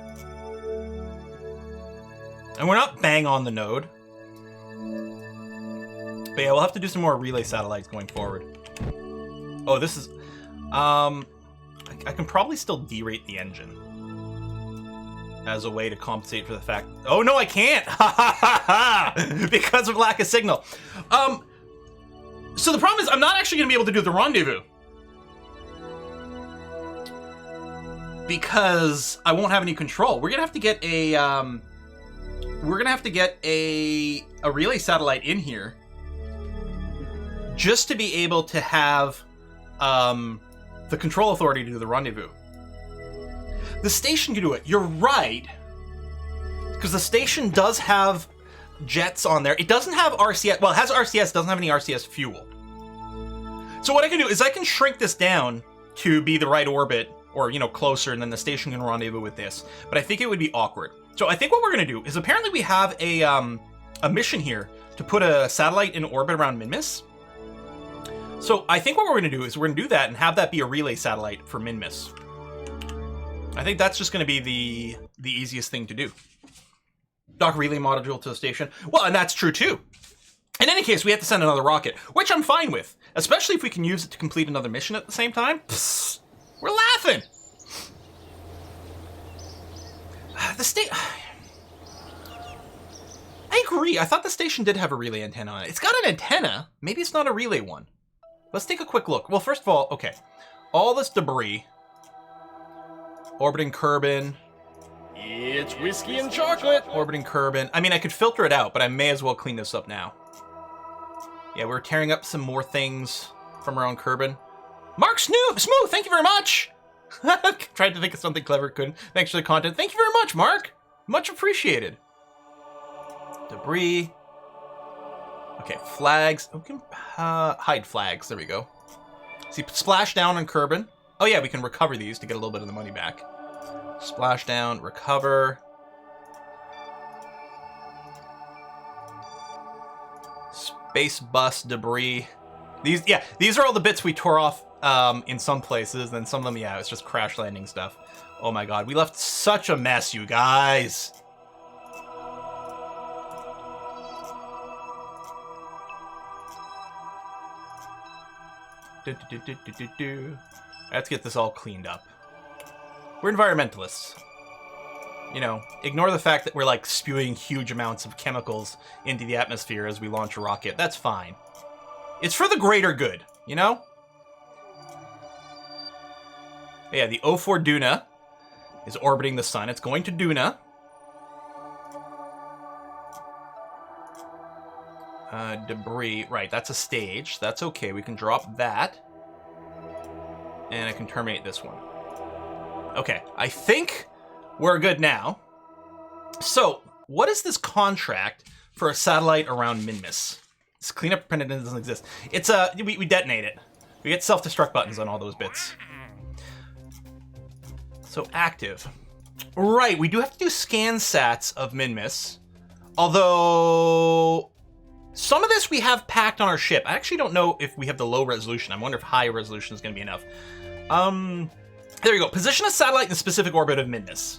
And we're not bang on the node. But yeah, we'll have to do some more relay satellites going forward. Oh, this is... I can probably still derate the engine. As a way to compensate for the fact... Oh, no, I can't! Because of lack of signal. So the problem is I'm not actually going to be able to do the rendezvous. Because I won't have any control. We're going to have to get a... We're gonna have to get a relay satellite in here just to be able to have the control authority to do the rendezvous. The station can do it. You're right. Because the station does have jets on there. It doesn't have RCS. Well, it has RCS, doesn't have any RCS fuel. So what I can do is I can shrink this down to be the right orbit, or, you know, closer, and then the station can rendezvous with this. But I think it would be awkward. So I think what we're going to do is, apparently we have a mission here to put a satellite in orbit around Minmus. So I think what we're going to do is we're going to do that and have that be a relay satellite for Minmus. I think that's just going to be the easiest thing to do. Dock relay module to the station. Well, and that's true too. In any case, we have to send another rocket, which I'm fine with, especially if we can use it to complete another mission at the same time. Psst, we're laughing. The state. I agree. I thought the station did have a relay antenna on it. It's got an antenna. Maybe it's not a relay one. Let's take a quick look. Well, first of all, okay. All this debris. Orbiting Kerbal. It's whiskey and chocolate. Orbiting Kerbal. I mean, I could filter it out, but I may as well clean this up now. Yeah, we're tearing up some more things from around Kerbal. Mark Smooth, thank you very much. Tried to think of something clever, couldn't. Thanks for the content. Thank you very much, Mark. Much appreciated. Debris. Okay, flags. We can hide flags. There we go. See, splash down on Kerbal. Oh yeah, we can recover these to get a little bit of the money back. Splash down, recover. Space bus debris. These are all the bits we tore off in some places, and some of them, yeah, it's just crash landing stuff. Oh my god, we left such a mess, you guys. Let's get this all cleaned up. We're environmentalists. You know, ignore the fact that we're like spewing huge amounts of chemicals into the atmosphere as we launch a rocket. That's fine. It's for the greater good, you know? Yeah, the O4 Duna is orbiting the sun. It's going to Duna. Debris. Right, that's a stage. That's okay. We can drop that. And I can terminate this one. Okay, I think we're good now. So, what is this contract for a satellite around Minmus? This cleanup pendant doesn't exist. It's we detonate it. We get self-destruct buttons on all those bits. So active. Right, we do have to do scan sats of Minmus. Although some of this we have packed on our ship. I actually don't know if we have the low resolution. I wonder if high resolution is going to be enough. There you go. Position a satellite in the specific orbit of Minmus.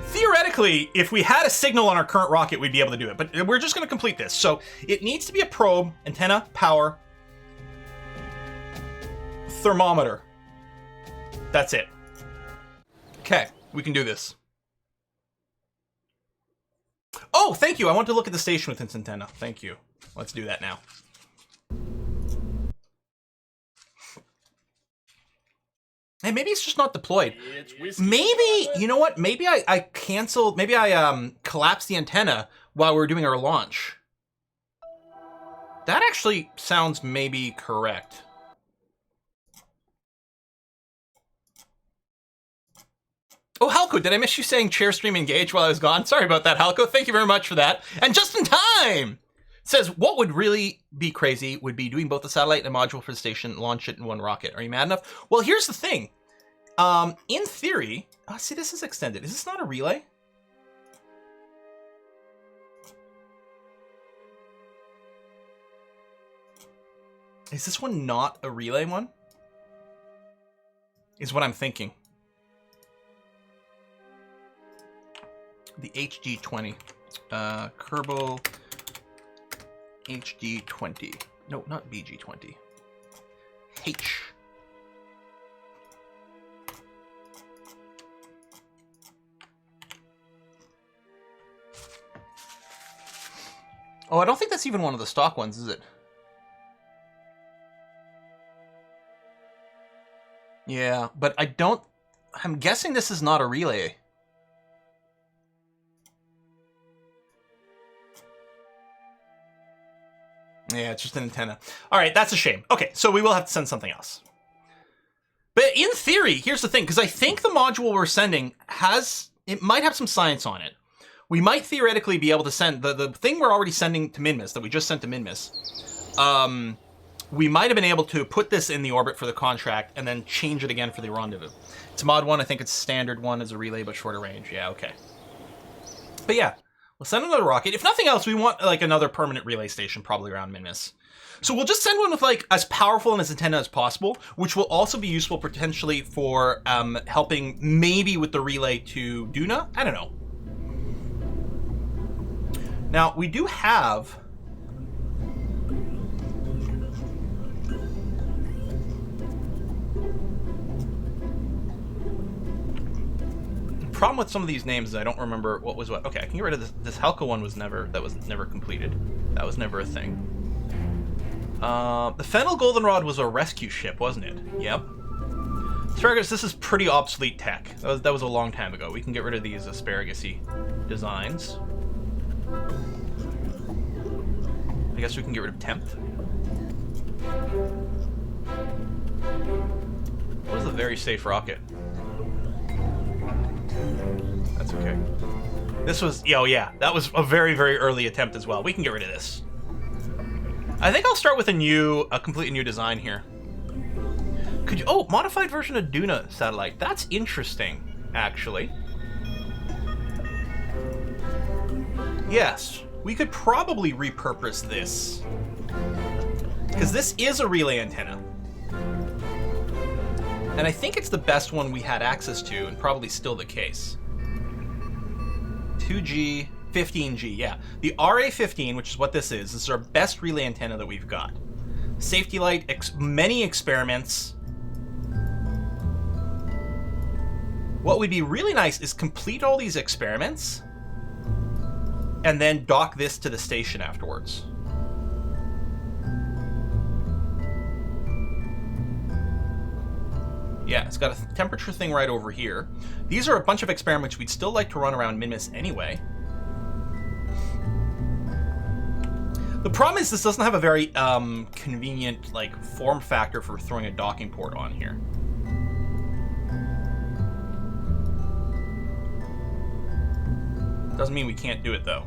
Theoretically, if we had a signal on our current rocket, we'd be able to do it. But we're just going to complete this. So it needs to be a probe, antenna, power, thermometer. That's it. Okay, we can do this. Oh, thank you. I want to look at the station with its antenna. Thank you. Let's do that now. Hey, maybe it's just not deployed. Maybe, you know what? Maybe I canceled, maybe I collapsed the antenna while we were doing our launch. That actually sounds maybe correct. Oh, Halko, did I miss you saying chair stream engage while I was gone? Sorry about that, Halko. Thank you very much for that. And just in time! It says, what would really be crazy would be doing both the satellite and a module for the station, launch it in one rocket. Are you mad enough? Well, here's the thing. In theory... Oh, see, this is extended. Is this not a relay? Is this one not a relay one? Is what I'm thinking. The HG20. Kerbal HG20. No, not BG20. H. Oh, I don't think that's even one of the stock ones, is it? Yeah, but I don't... I'm guessing this is not a relay. Yeah, it's just an antenna. All right, that's a shame. Okay, so we will have to send something else. But in theory, here's the thing, because I think the module we're sending it might have some science on it. We might theoretically be able to send the thing we're already sending to Minmus, that we just sent to Minmus. We might have been able to put this in the orbit for the contract and then change it again for the rendezvous. It's mod 1, I think it's standard 1 as a relay, but shorter range. Yeah, okay. But yeah, we'll send another rocket. If nothing else, we want like another permanent relay station probably around Minmus. So we'll just send one with like as powerful and as antenna as possible, which will also be useful potentially for helping maybe with the relay to Duna. I don't know. Now we do have the problem with some of these names is I don't remember what was what. Okay, I can get rid of this. This Halka one was never completed. That was never a thing. The Fennel Goldenrod was a rescue ship, wasn't it? Yep. Asparagus, this is pretty obsolete tech. That was a long time ago. We can get rid of these asparagus-y designs. I guess we can get rid of Tempt. What is a very safe rocket? That's okay. This was, yeah, that was a very, very early attempt as well. We can get rid of this. I think I'll start with a completely new design here. Modified version of Duna satellite. That's interesting, actually. Yes, we could probably repurpose this. Because this is a relay antenna. And I think it's the best one we had access to, and probably still the case. 2G, 15G, yeah. The RA15, which is what this is our best relay antenna that we've got. Safety light, many experiments. What would be really nice is complete all these experiments and then dock this to the station afterwards. Yeah, it's got a temperature thing right over here. These are a bunch of experiments we'd still like to run around Minmus anyway. The problem is this doesn't have a very convenient form factor for throwing a docking port on here. Doesn't mean we can't do it though.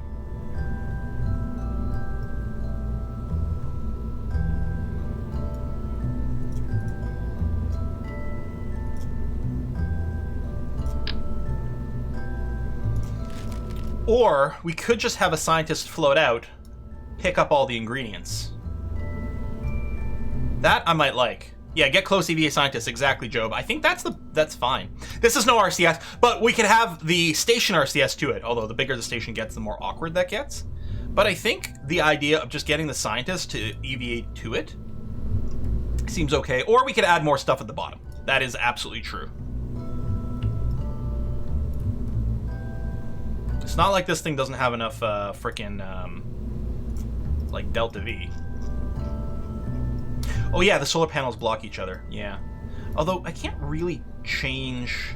Or we could just have a scientist float out, pick up all the ingredients. That I might like. Yeah, get close EVA scientists, exactly, Job. I think that's fine. This is no RCS, but we could have the station RCS to it, although the bigger the station gets, the more awkward that gets. But I think the idea of just getting the scientist to EVA to it seems okay. Or we could add more stuff at the bottom. That is absolutely true. It's not like this thing doesn't have enough frickin' Delta V. Oh yeah, the solar panels block each other, yeah. Although I can't really change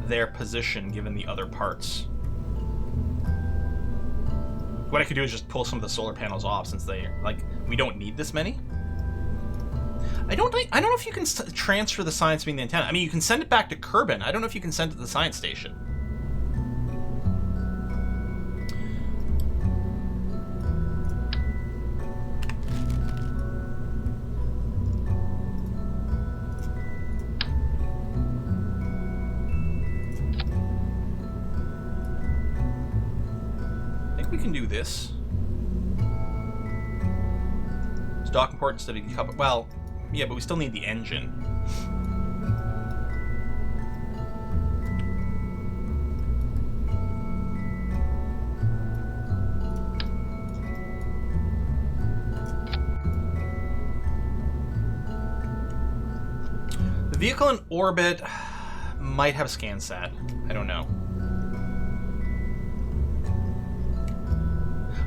their position given the other parts. What I could do is just pull some of the solar panels off since we don't need this many. I don't know if you can transfer the science between the antenna. I mean, you can send it back to Kerbal. I don't know if you can send it to the science station. We can do this. It's docking port instead of decouple. Well, yeah, but we still need the engine. The vehicle in orbit might have a ScanSat. I don't know.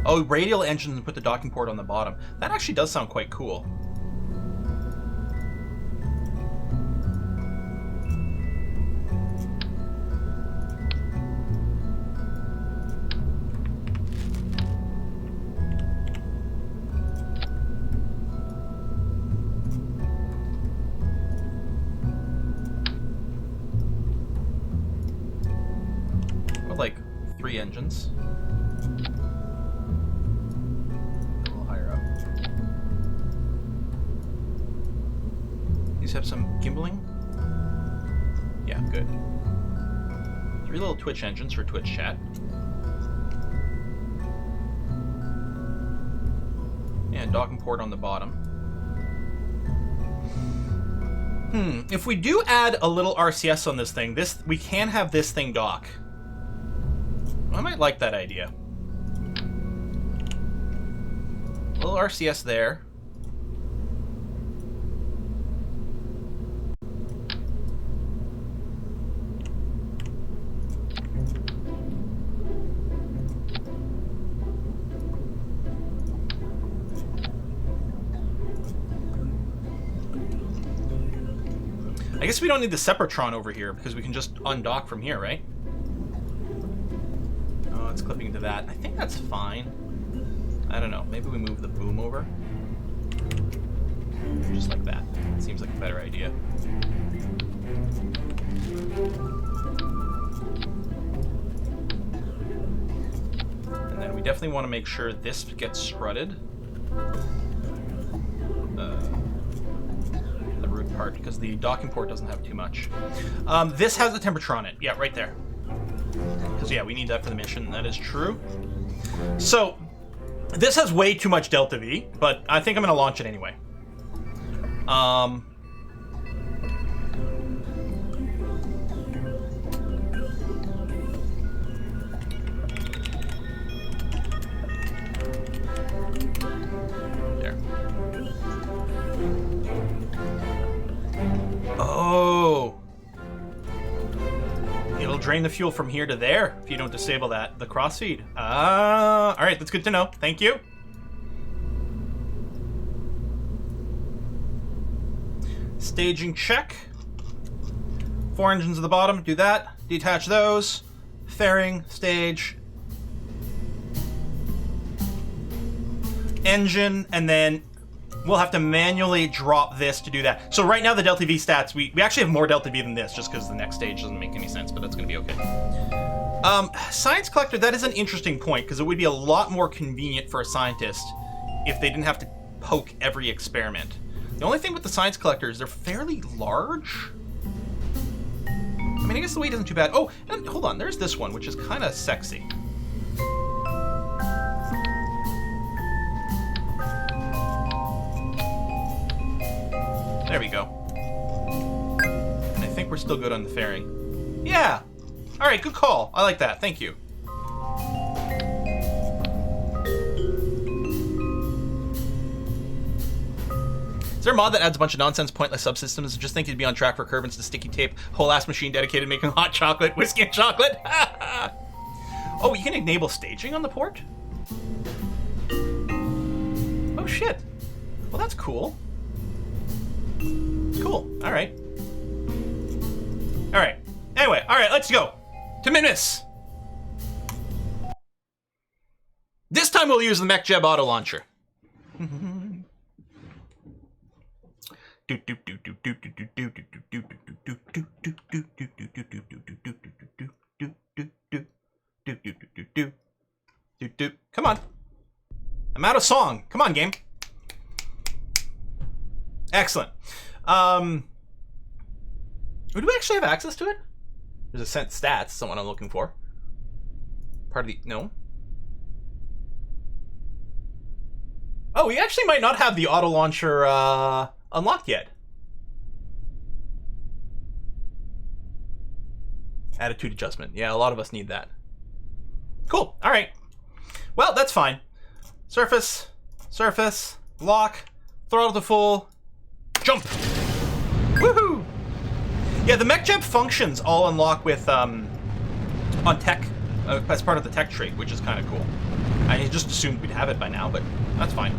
Oh, radial engines and put the docking port on the bottom. That actually does sound quite cool. 3 engines. A little higher up. These have some gimbaling. Yeah, good. 3 little Twitch engines for Twitch chat. And docking port on the bottom. If we do add a little RCS on this thing, we can have this thing dock. I might like that idea. A little RCS there. I guess we don't need the Separatron over here because we can just undock from here, right? Oh, it's clipping into that. I think that's fine. I don't know. Maybe we move the boom over. Just like that. Seems like a better idea. And then we definitely want to make sure this gets strutted. Part because the docking port doesn't have too much. This has the temperature on it. Yeah, right there. Because, yeah, we need that for the mission. That is true. So, this has way too much Delta V, but I think I'm going to launch it anyway. Oh. It'll drain the fuel from here to there if you don't disable that. The crossfeed. Alright, that's good to know. Thank you. Staging check. 4 engines at the bottom. Do that. Detach those. Fairing. Stage. Engine. And then we'll have to manually drop this to do that. So right now the Delta V stats, we actually have more Delta V than this just because the next stage doesn't make any sense, but that's going to be okay. Science Collector, that is an interesting point because it would be a lot more convenient for a scientist if they didn't have to poke every experiment. The only thing with the Science Collector is they're fairly large. I mean, I guess the weight isn't too bad. Oh, and hold on, there's this one, which is kind of sexy. There we go. And I think we're still good on the fairing. Yeah! Alright, good call. I like that. Thank you. Is there a mod that adds a bunch of nonsense, pointless subsystems? Just think you'd be on track for Kerbin's to sticky tape. Whole ass machine dedicated to making hot chocolate, whiskey and chocolate. Oh, you can enable staging on the port? Oh, shit. Well, that's cool. Cool. All right. All right. Anyway, all right, let's go to Minmus. This time we'll use the MechJeb auto launcher. Come on. I'm out of song. Come on, game. Excellent. Do we actually have access to it? There's a sent stats, someone I'm looking for. Part of the, no. Oh, we actually might not have the auto launcher unlocked yet. Attitude adjustment. Yeah, a lot of us need that. Cool. All right. Well, that's fine. Surface, surface, lock, throttle to full, jump. Woohoo! Yeah, the MechJeb functions all unlock with on tech as part of the tech trait, which is kind of cool. I just assumed we'd have it by now, but that's fine.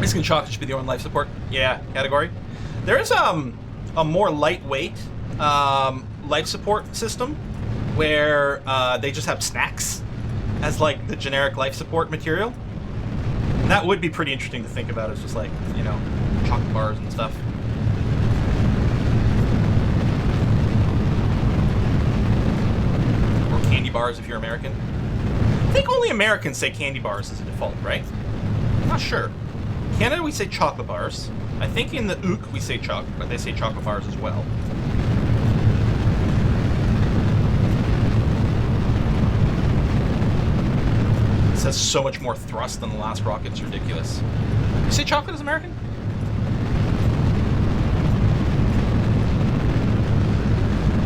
Risking shock should be the only life support. Yeah, category. There's a more lightweight life support system where they just have snacks as like the generic life support material. And that would be pretty interesting to think about as just like, you know, chocolate bars and stuff. bars if you're American. I think only Americans say candy bars as a default, right? I'm not sure. Canada, we say chocolate bars. I think in the Ook we say chocolate, but they say chocolate bars as well. This has so much more thrust than the last rocket. It's ridiculous. You say chocolate is American?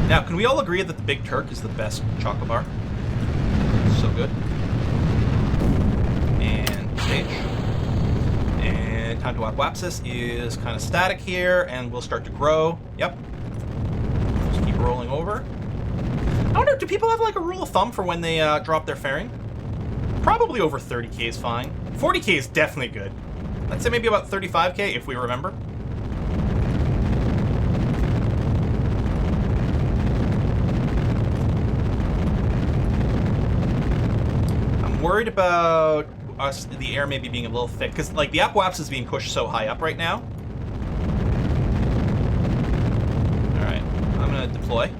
Now, can we all agree that the Big Turk is the best chocolate bar? So good. And stage. And time to Wapsis is kind of static here, and we'll start to grow. Yep. Just keep rolling over. I wonder, do people have like a rule of thumb for when they drop their fairing? Probably over 30k is fine. 40k is definitely good. Let's say maybe about 35k if we remember. I'm worried about us, the air maybe being a little thick, because like the Apoaps is being pushed so high up right now. Alright, I'm gonna deploy.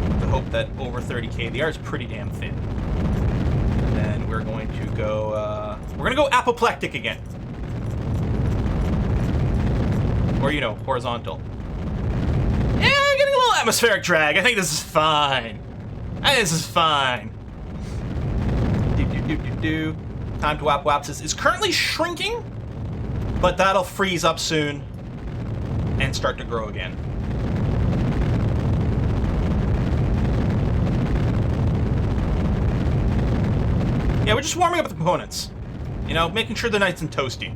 With the hope that over 30k, the air is pretty damn thin. And then we're going to go, we're gonna go apoplectic again. Or, you know, horizontal. Yeah, I'm getting a little atmospheric drag. I think this is fine. I think this is fine. Time to Apopapsis is currently shrinking, but that'll freeze up soon and start to grow again. Yeah, we're just warming up the components. You know, making sure they're nice and toasty.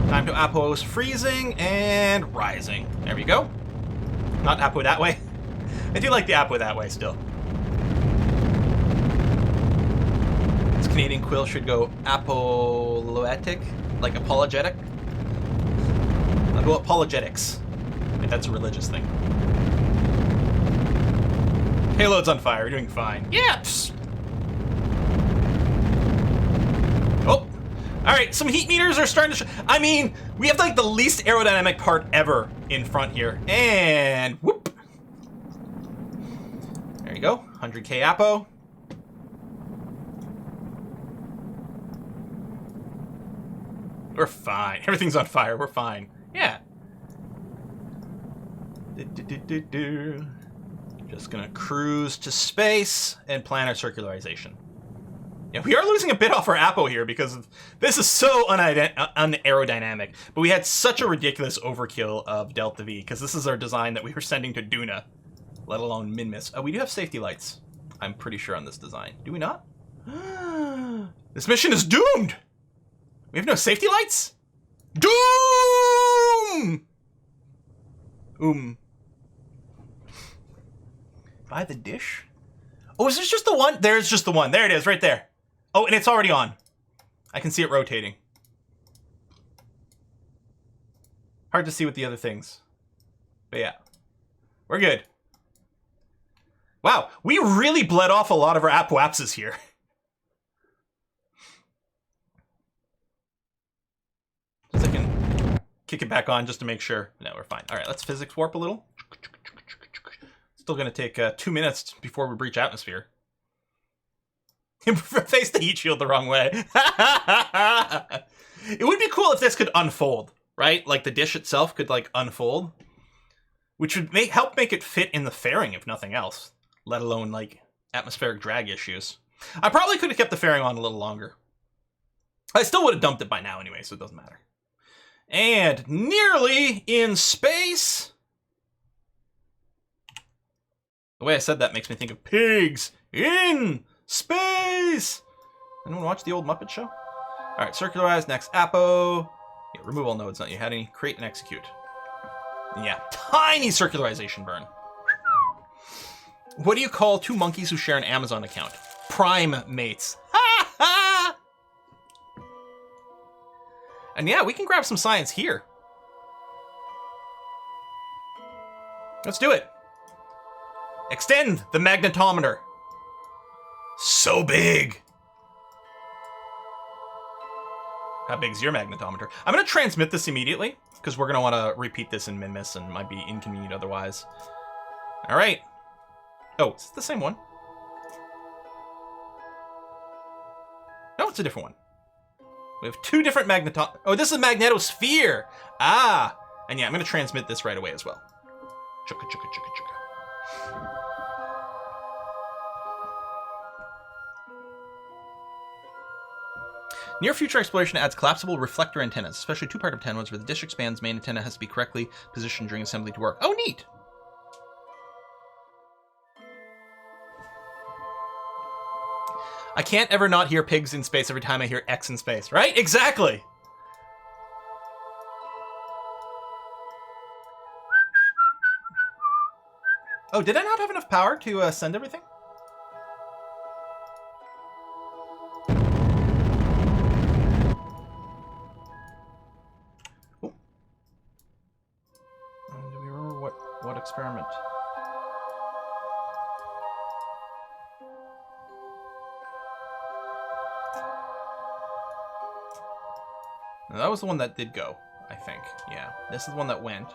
Time to Apos freezing and rising. There we go. Not Apo that way. I do like the Apo that way still. This Canadian quill should go apoloetic, like apologetic. I'll go apologetics. I think that's a religious thing. Payload's on fire. We're doing fine. Yeah. Psst. Oh. Alright, some heat meters are starting to I mean, we have like the least aerodynamic part ever in front here. And whoop. There you go. 100k Apo. We're fine. Everything's on fire. We're fine. Yeah. Just gonna cruise to space and plan our circularization. Yeah, we are losing a bit off our Apo here because this is so unaerodynamic. But we had such a ridiculous overkill of Delta V because this is our design that we were sending to Duna, let alone Minmus. We do have safety lights, I'm pretty sure, on this design. Do we not? This mission is doomed! We have no safety lights? Doom! Buy the dish? Oh, is this just the one? There's just the one. There it is, right there. Oh, and it's already on. I can see it rotating. Hard to see with the other things. But yeah, we're good. Wow, we really bled off a lot of our Apoapses here. Just I can kick it back on just to make sure. No, we're fine. All right, let's physics warp a little. Still gonna take 2 minutes before we breach atmosphere. Face the heat shield the wrong way. It would be cool if this could unfold, right? Like the dish itself could like unfold, which would help make it fit in the fairing if nothing else, let alone like atmospheric drag issues. I probably could have kept the fairing on a little longer. I still would have dumped it by now anyway, so it doesn't matter. And nearly in space. The way I said that makes me think of pigs in space! Anyone watch the old Muppet Show? Alright, circularize, next Apo. Yeah, remove all nodes, not you had any. Create and execute. Yeah, tiny circularization burn. What do you call two monkeys who share an Amazon account? Prime mates. Ha ha! And yeah, we can grab some science here. Let's do it. Extend the magnetometer. So big. How big's your magnetometer? I'm going to transmit this immediately because we're going to want to repeat this in Minmus and might be inconvenient otherwise. All right. Oh, it's the same one. No, it's a different one. We have two different magneto... Oh, this is a magnetosphere! Ah! And yeah, I'm going to transmit this right away as well. Chugga, chugga, chugga, chugga. Near future exploration adds collapsible reflector antennas, especially two-part antennas where the dish expands. Main antenna has to be correctly positioned during assembly to work. Oh, neat! I can't ever not hear pigs in space every time I hear X in space, right? Exactly! Oh, did I not have enough power to send everything? Oh. Do we remember what experiment? No, that was the one that did go, I think. Yeah, this is the one that went.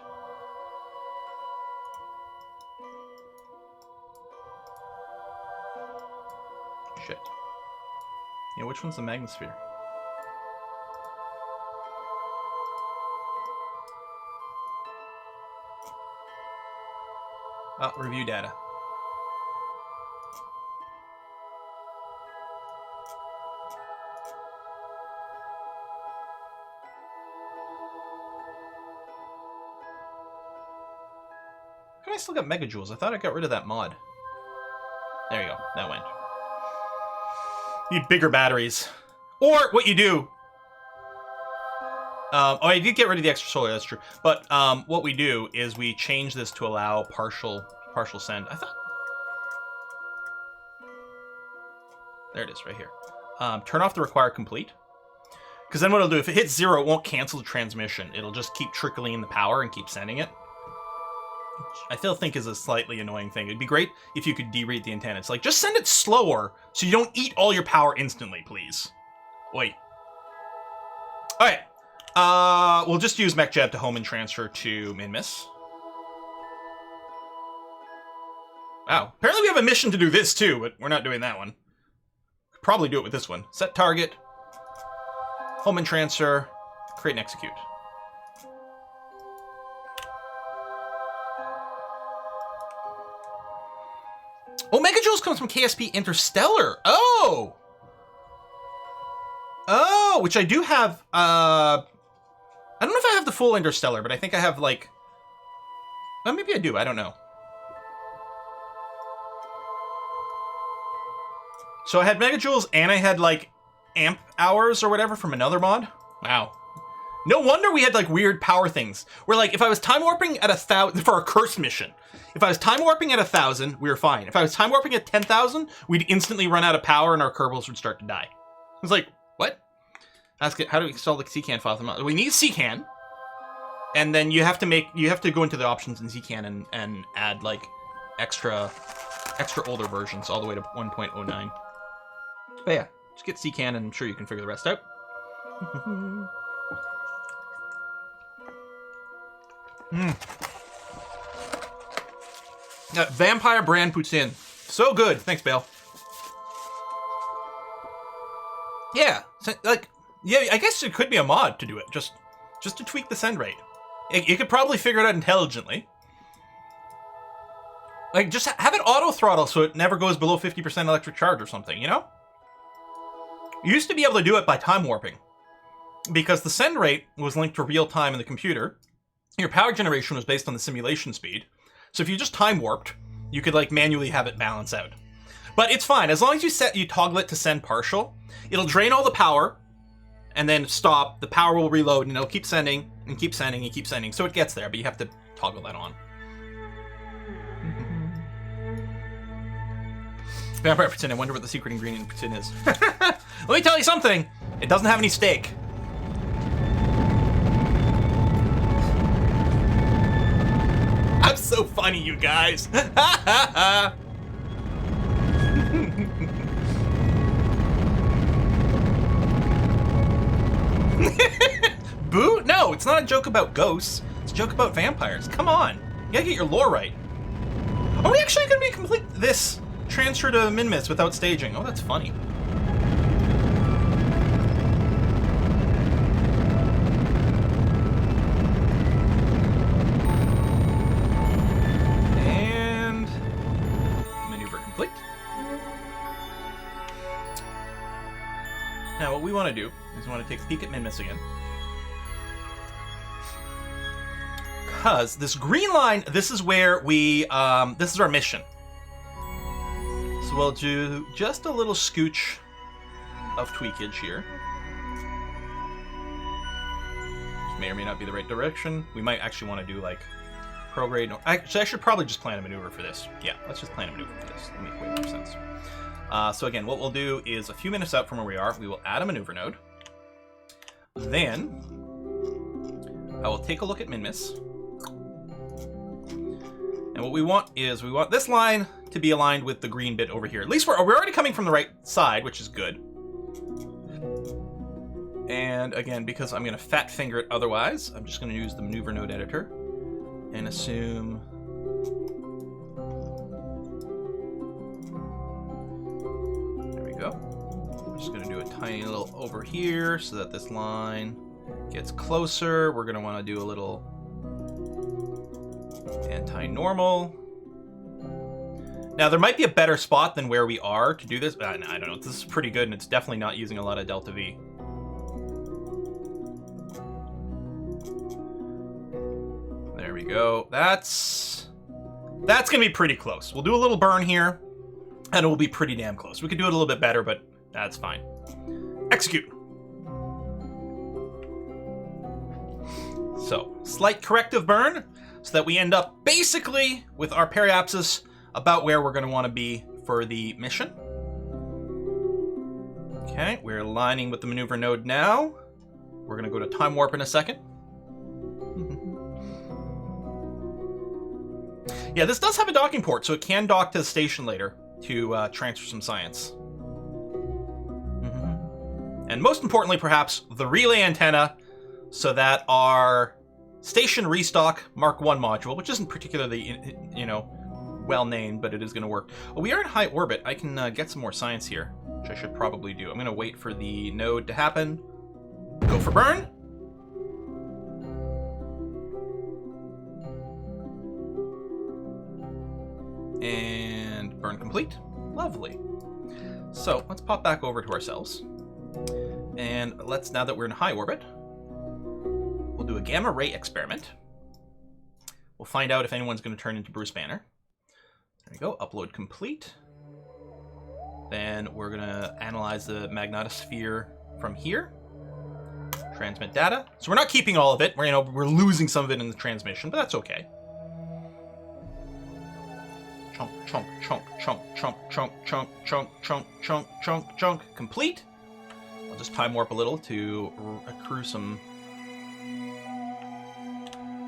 Shit. Yeah, which one's the magnosphere? Oh, review data. How come I still got megajoules? I thought I got rid of that mod. There you go. That went. Need bigger batteries. Or what you do... oh, I did get rid of the extra solar, that's true. But what we do is we change this to allow partial send. I thought... There it is, right here. Turn off the require complete. Because then what it'll do, if it hits 0, it won't cancel the transmission. It'll just keep trickling in the power and keep sending it. Which I still think is a slightly annoying thing. It'd be great if you could derate the antenna. It's like, just send it slower so you don't eat all your power instantly, please. Oi. Alright. We'll just use MechJet to home and transfer to Minmus. Wow. Apparently we have a mission to do this too, but we're not doing that one. Could probably do it with this one. Set target. Home and transfer. Create and execute. Oh, megajoules comes from KSP Interstellar. Oh! Oh, which I do have, I don't know if I have the full Interstellar, but I think I have, like... Oh, maybe I do, I don't know. So I had megajoules, and I had, like, amp hours or whatever from another mod. Wow. No wonder we had, like, weird power things. Where, like, if I was time warping at 1,000... For a curse mission. If I was time warping at 1,000, we were fine. If I was time warping at 10,000, we'd instantly run out of power and our Kerbals would start to die. I was like, what? Ask it, how do we install the CCAN file? We need CCAN. And then you have to go into the options in CCAN and add, like, extra older versions all the way to 1.09. But yeah, just get CCAN and I'm sure you can figure the rest out. Vampire brand poutine. So good. Thanks, Bale. Yeah, so, like, yeah, I guess it could be a mod to do it, just to tweak the send rate. You could probably figure it out intelligently. Like, just have it auto throttle so it never goes below 50% electric charge or something, you know? You used to be able to do it by time warping, because the send rate was linked to real time in the computer. Your power generation was based on the simulation speed. So if you just time warped, you could, like, manually have it balance out. But it's fine. As long as you toggle it to send partial, it'll drain all the power and then stop. The power will reload and it'll keep sending and keep sending and keep sending. So it gets there, but you have to toggle that on. Vampire poutine. I wonder what the secret ingredient in poutine is. Let me tell you something. It doesn't have any steak. I'm so funny, you guys. Boo? No, it's not a joke about ghosts. It's a joke about vampires. Come on. You gotta get your lore right. Are we actually going to be complete this transfer to Minmus without staging? Oh, that's funny. And maneuver complete. Now, what we want to do is we want to take a peek at Minmus again. Because this green line, this is where we, this is our mission. So we'll do just a little scooch of tweakage here. Which may or may not be the right direction. We might actually want to do like prograde. No, actually, I should probably just plan a maneuver for this. Yeah, let's just plan a maneuver for this. It'll make way more sense. So again, what we'll do is a few minutes out from where we are, we will add a maneuver node. Then I will take a look at Minmus. And what we want is we want this line to be aligned with the green bit over here. At least we're already coming from the right side, which is good. And again, because I'm going to fat finger it otherwise, I'm just going to use the maneuver node editor and assume. There we go. I'm just going to do a tiny little over here so that this line gets closer. We're going to want to do a little anti-normal. Now, there might be a better spot than where we are to do this. I don't know. This is pretty good, and it's definitely not using a lot of delta V. There we go. That's going to be pretty close. We'll do a little burn here, and it will be pretty damn close. We could do it a little bit better, but that's fine. Execute. So, slight corrective burn, so that we end up basically with our periapsis about where we're going to want to be for the mission. Okay, we're aligning with the maneuver node now. We're going to go to time warp in a second. Yeah, this does have a docking port, so it can dock to the station later to transfer some science. And most importantly, perhaps, the relay antenna, so that our station restock Mark 1 module, which isn't particularly, well named, but it is going to work. Oh, we are in high orbit. I can get some more science here, which I should probably do. I'm going to wait for the node to happen. Go for burn. And burn complete. Lovely. So let's pop back over to ourselves. And let's, now that we're in high orbit, we'll do a gamma ray experiment. We'll find out if anyone's going to turn into Bruce Banner. There we go, upload complete. Then we're going to analyze the magnetosphere from here. Transmit data. So we're not keeping all of it. We're losing some of it in the transmission, but that's okay. Chunk, chunk, chunk, chunk, chunk, chunk, chunk, chunk, chunk, chunk, chunk, chunk. Complete. I'll just time warp a little to accrue some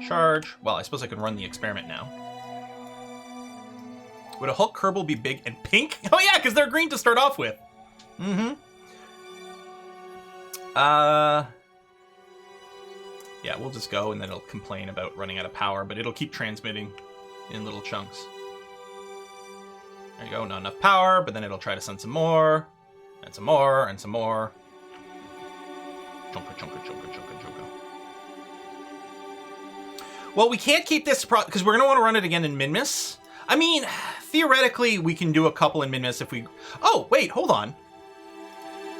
charge. Well, I suppose I can run the experiment now. Would a Hulk Kerbal be big and pink? Oh yeah, because they're green to start off with. Yeah, we'll just go and then it'll complain about running out of power, but it'll keep transmitting in little chunks. There you go, not enough power, but then it'll try to send some more, and some more, and some more. Chunka, chunka, chunka, chunka, chunka. Well, we can't keep this because we're going to want to run it again in Minmus. I mean, theoretically, we can do a couple in Minmus if we... Oh, wait, hold on.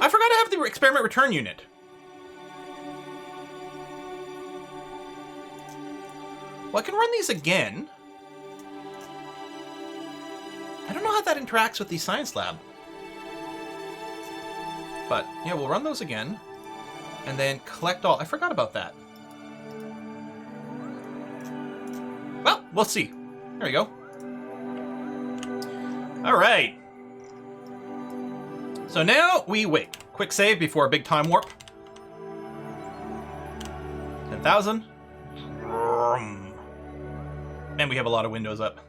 I forgot to have the experiment return unit. Well, I can run these again. I don't know how that interacts with the science lab. But, yeah, we'll run those again. And then collect all... I forgot about that. Well, we'll see. There we go. All right. So now we wait. Quick save before a big time warp. 10,000. And we have a lot of windows up.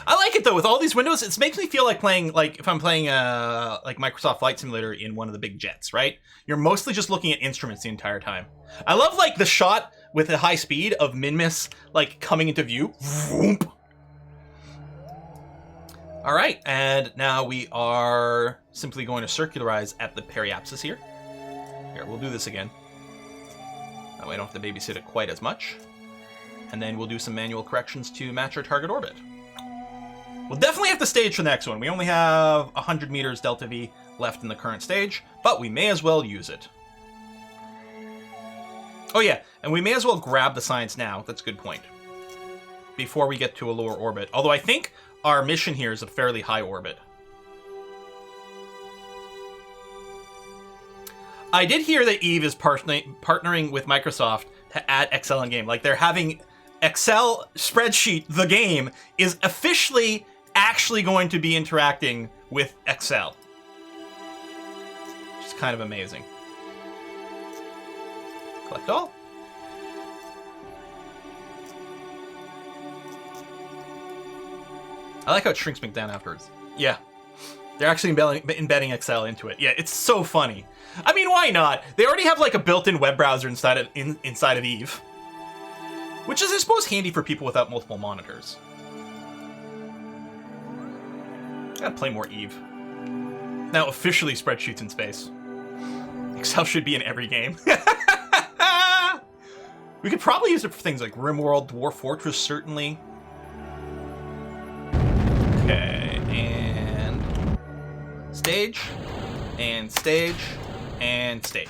I like it though, with all these windows, it makes me feel like playing, if I'm playing like Microsoft Flight Simulator in one of the big jets, right? You're mostly just looking at instruments the entire time. I love the shot with the high speed of Minmus coming into view. Vroom. All right, and now we are simply going to circularize at the periapsis here. Here, we'll do this again. That way I don't have to babysit it quite as much. And then we'll do some manual corrections to match our target orbit. We'll definitely have to stage for the next one. We only have 100 meters delta V left in the current stage, but we may as well use it. Oh yeah, and we may as well grab the science now. That's a good point. Before we get to a lower orbit. Although I think our mission here is a fairly high orbit. I did hear that Eve is partnering with Microsoft to add Excel in game. Like they're having Excel spreadsheet, the game, is officially actually going to be interacting with Excel. Which is kind of amazing. Collect all. I like how it shrinks back down afterwards. Yeah. They're actually embedding Excel into it. Yeah, it's so funny. I mean, why not? They already have like a built-in web browser inside of Eve. Which is, I suppose, handy for people without multiple monitors. Gotta play more Eve. Now officially spreadsheets in space. Excel should be in every game. We could probably use it for things like RimWorld, Dwarf Fortress, certainly. Okay, and stage, and stage, and stage.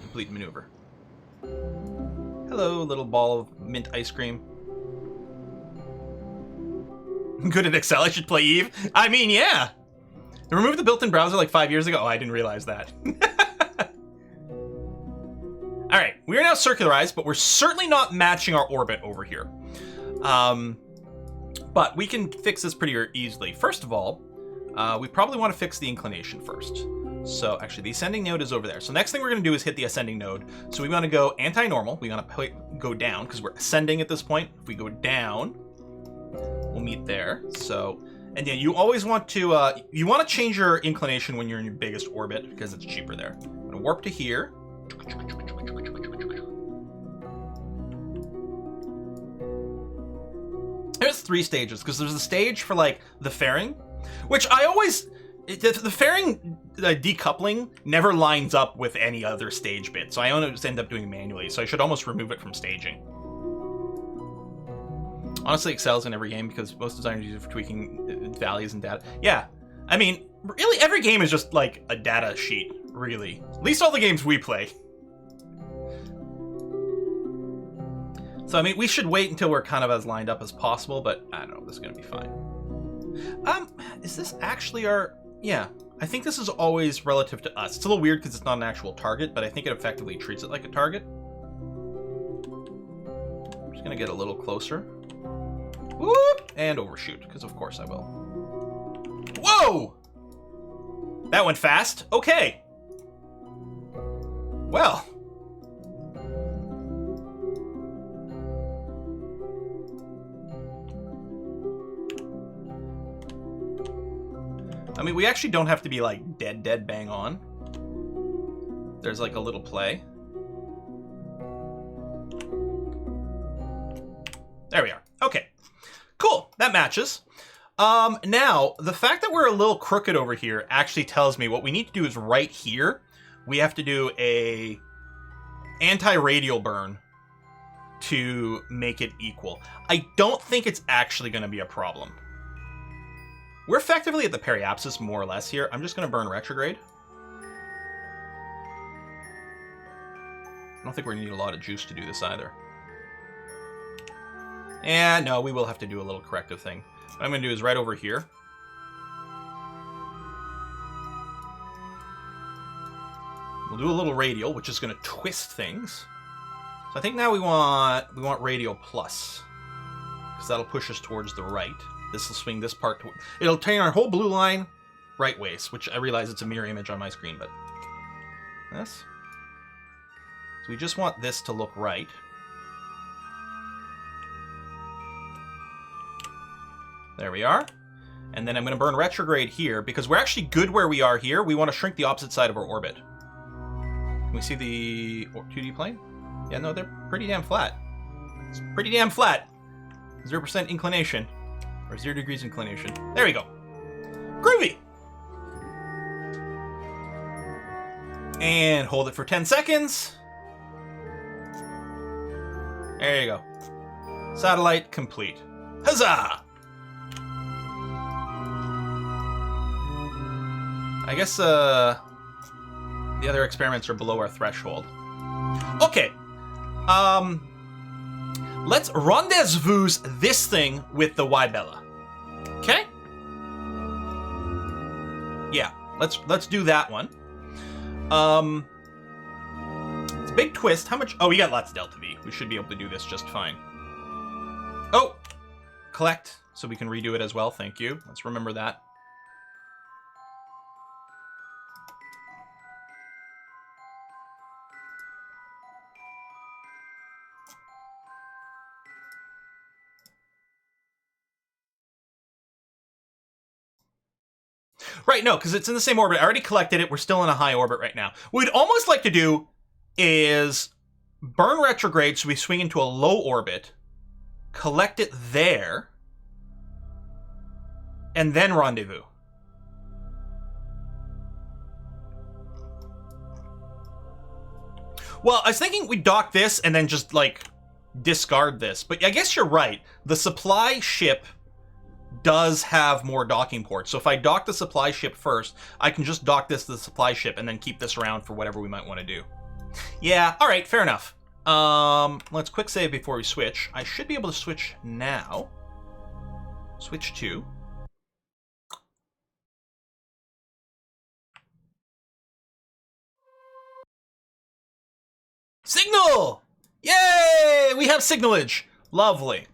Complete maneuver. Hello, little ball of mint ice cream. I'm good at Excel, I should play Eve. I mean, yeah. They removed the built-in browser like 5 years ago. Oh, I didn't realize that. All right, we are now circularized, but we're certainly not matching our orbit over here. But we can fix this pretty easily. First of all, we probably want to fix the inclination first. So actually, the ascending node is over there. So next thing we're going to do is hit the ascending node. So we want to go anti-normal. We want to go down because we're ascending at this point. If we go down, we'll meet there. So, and yeah, you always want to change your inclination when you're in your biggest orbit because it's cheaper there. I'm going to warp to here. There's 3 stages because there's a stage for like the fairing, which I always the fairing decoupling never lines up with any other stage bit, so I always end up doing it manually. So I should almost remove it from staging. Honestly, Excel's in every game because most designers use it for tweaking values and data. Yeah, I mean, really, every game is just like a data sheet. Really, at least all the games we play. So, I mean, we should wait until we're kind of as lined up as possible, but I don't know, this is going to be fine. Is this actually our... Yeah, I think this is always relative to us. It's a little weird because it's not an actual target, but I think it effectively treats it like a target. I'm just going to get a little closer. Whoop! And overshoot, because of course I will. Whoa! That went fast. Okay. Well... I mean, we actually don't have to be, like, dead bang on. There's, like, a little play. There we are. Okay. Cool. That matches. Now, the fact that we're a little crooked over here actually tells me what we need to do is right here, we have to do a anti-radial burn to make it equal. I don't think it's actually going to be a problem. We're effectively at the periapsis, more or less, here. I'm just going to burn retrograde. I don't think we're going to need a lot of juice to do this either. And no, we will have to do a little corrective thing. What I'm going to do is right over here. We'll do a little radial, which is going to twist things. So I think now we want radial plus, because that'll push us towards the right. This will swing this part to... It'll turn our whole blue line right ways, which I realize it's a mirror image on my screen, but... This. So we just want this to look right. There we are. And then I'm going to burn retrograde here, because we're actually good where we are here. We want to shrink the opposite side of our orbit. Can we see the 2D plane? Yeah, no, they're pretty damn flat. It's pretty damn flat. 0% inclination. Or 0 degrees inclination. There we go. Groovy! And hold it for 10 seconds. There you go. Satellite complete. Huzzah! I guess the other experiments are below our threshold. Okay. Let's rendezvous this thing with the Wybella. Okay? Yeah, let's do that one. It's a big twist. How much? Oh, we got lots of Delta V. We should be able to do this just fine. Oh! Collect, so we can redo it as well. Thank you. Let's remember that. Right, no, because it's in the same orbit. I already collected it. We're still in a high orbit right now. What we'd almost like to do is burn retrograde so we swing into a low orbit, collect it there, and then rendezvous. Well, I was thinking we'd dock this and then just, like, discard this. But I guess you're right. The supply ship does have more docking ports. So if I dock the supply ship first, I can just dock this to the supply ship and then keep this around for whatever we might want to do. Yeah, alright, fair enough. Let's quick save before we switch. I should be able to switch now. Switch to... Signal! Yay! We have signalage. Lovely.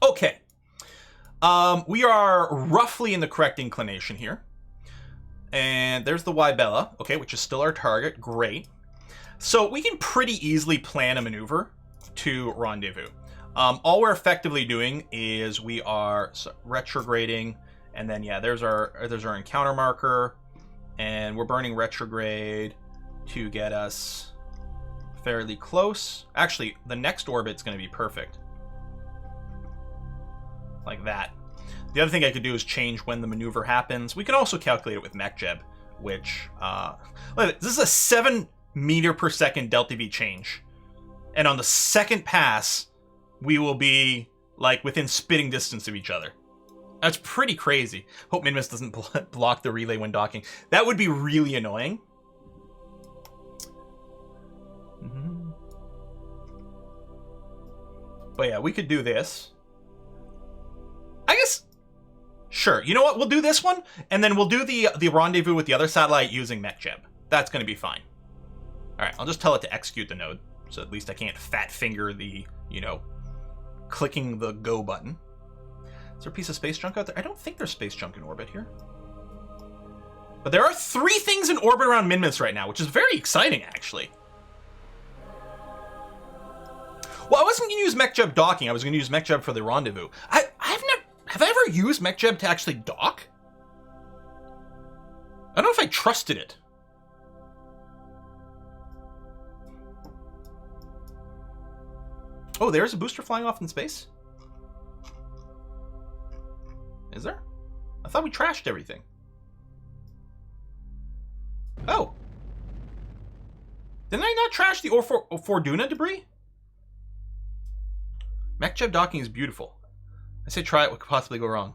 Okay. We are roughly in the correct inclination here. And there's the Wybella, okay, which is still our target. Great. So we can pretty easily plan a maneuver to rendezvous. All we're effectively doing is we are retrograding, and then, yeah, there's our encounter marker, and we're burning retrograde to get us fairly close. Actually, the next orbit's going to be perfect. Like that. The other thing I could do is change when the maneuver happens. We can also calculate it with MechJeb, which, this is a 7 meter per second delta V change. And on the second pass, we will be, like, within spitting distance of each other. That's pretty crazy. Hope Minmus doesn't block the relay when docking. That would be really annoying. But yeah, we could do this. I guess... Sure, you know what? We'll do this one, and then we'll do the rendezvous with the other satellite using MechJeb. That's going to be fine. Alright, I'll just tell it to execute the node, so at least I can't fat finger the, you know, clicking the go button. Is there a piece of space junk out there? I don't think there's space junk in orbit here. But there are 3 things in orbit around Minmus right now, which is very exciting, actually. Well, I wasn't going to use MechJeb docking. I was going to use MechJeb for the rendezvous. Have I ever used MechJeb to actually dock? I don't know if I trusted it. Oh, there's a booster flying off in space? Is there? I thought we trashed everything. Oh. Didn't I not trash the Fortuna debris? MechJeb docking is beautiful. I say try it, what could possibly go wrong?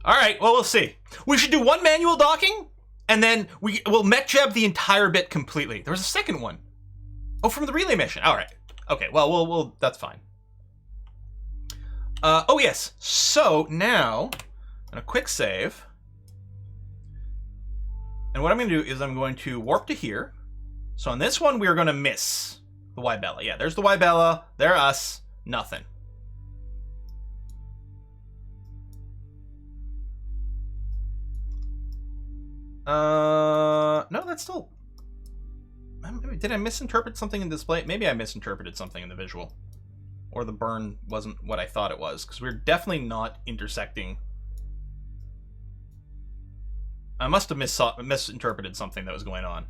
Alright, well, we'll see. We should do one manual docking, and then we'll MechJeb the entire bit completely. There was a second one. Oh, from the relay mission. Alright. Okay, well, we'll that's fine. Oh, yes. So, now, I'm going to quick save. And what I'm going to do is I'm going to warp to here. So on this one, we're going to miss the Wybella. Yeah, there's the Wybella. There us. Nothing. No, that's still... Did I misinterpret something in display? Maybe I misinterpreted something in the visual. Or the burn wasn't what I thought it was, because we're definitely not intersecting. I must have misinterpreted something that was going on.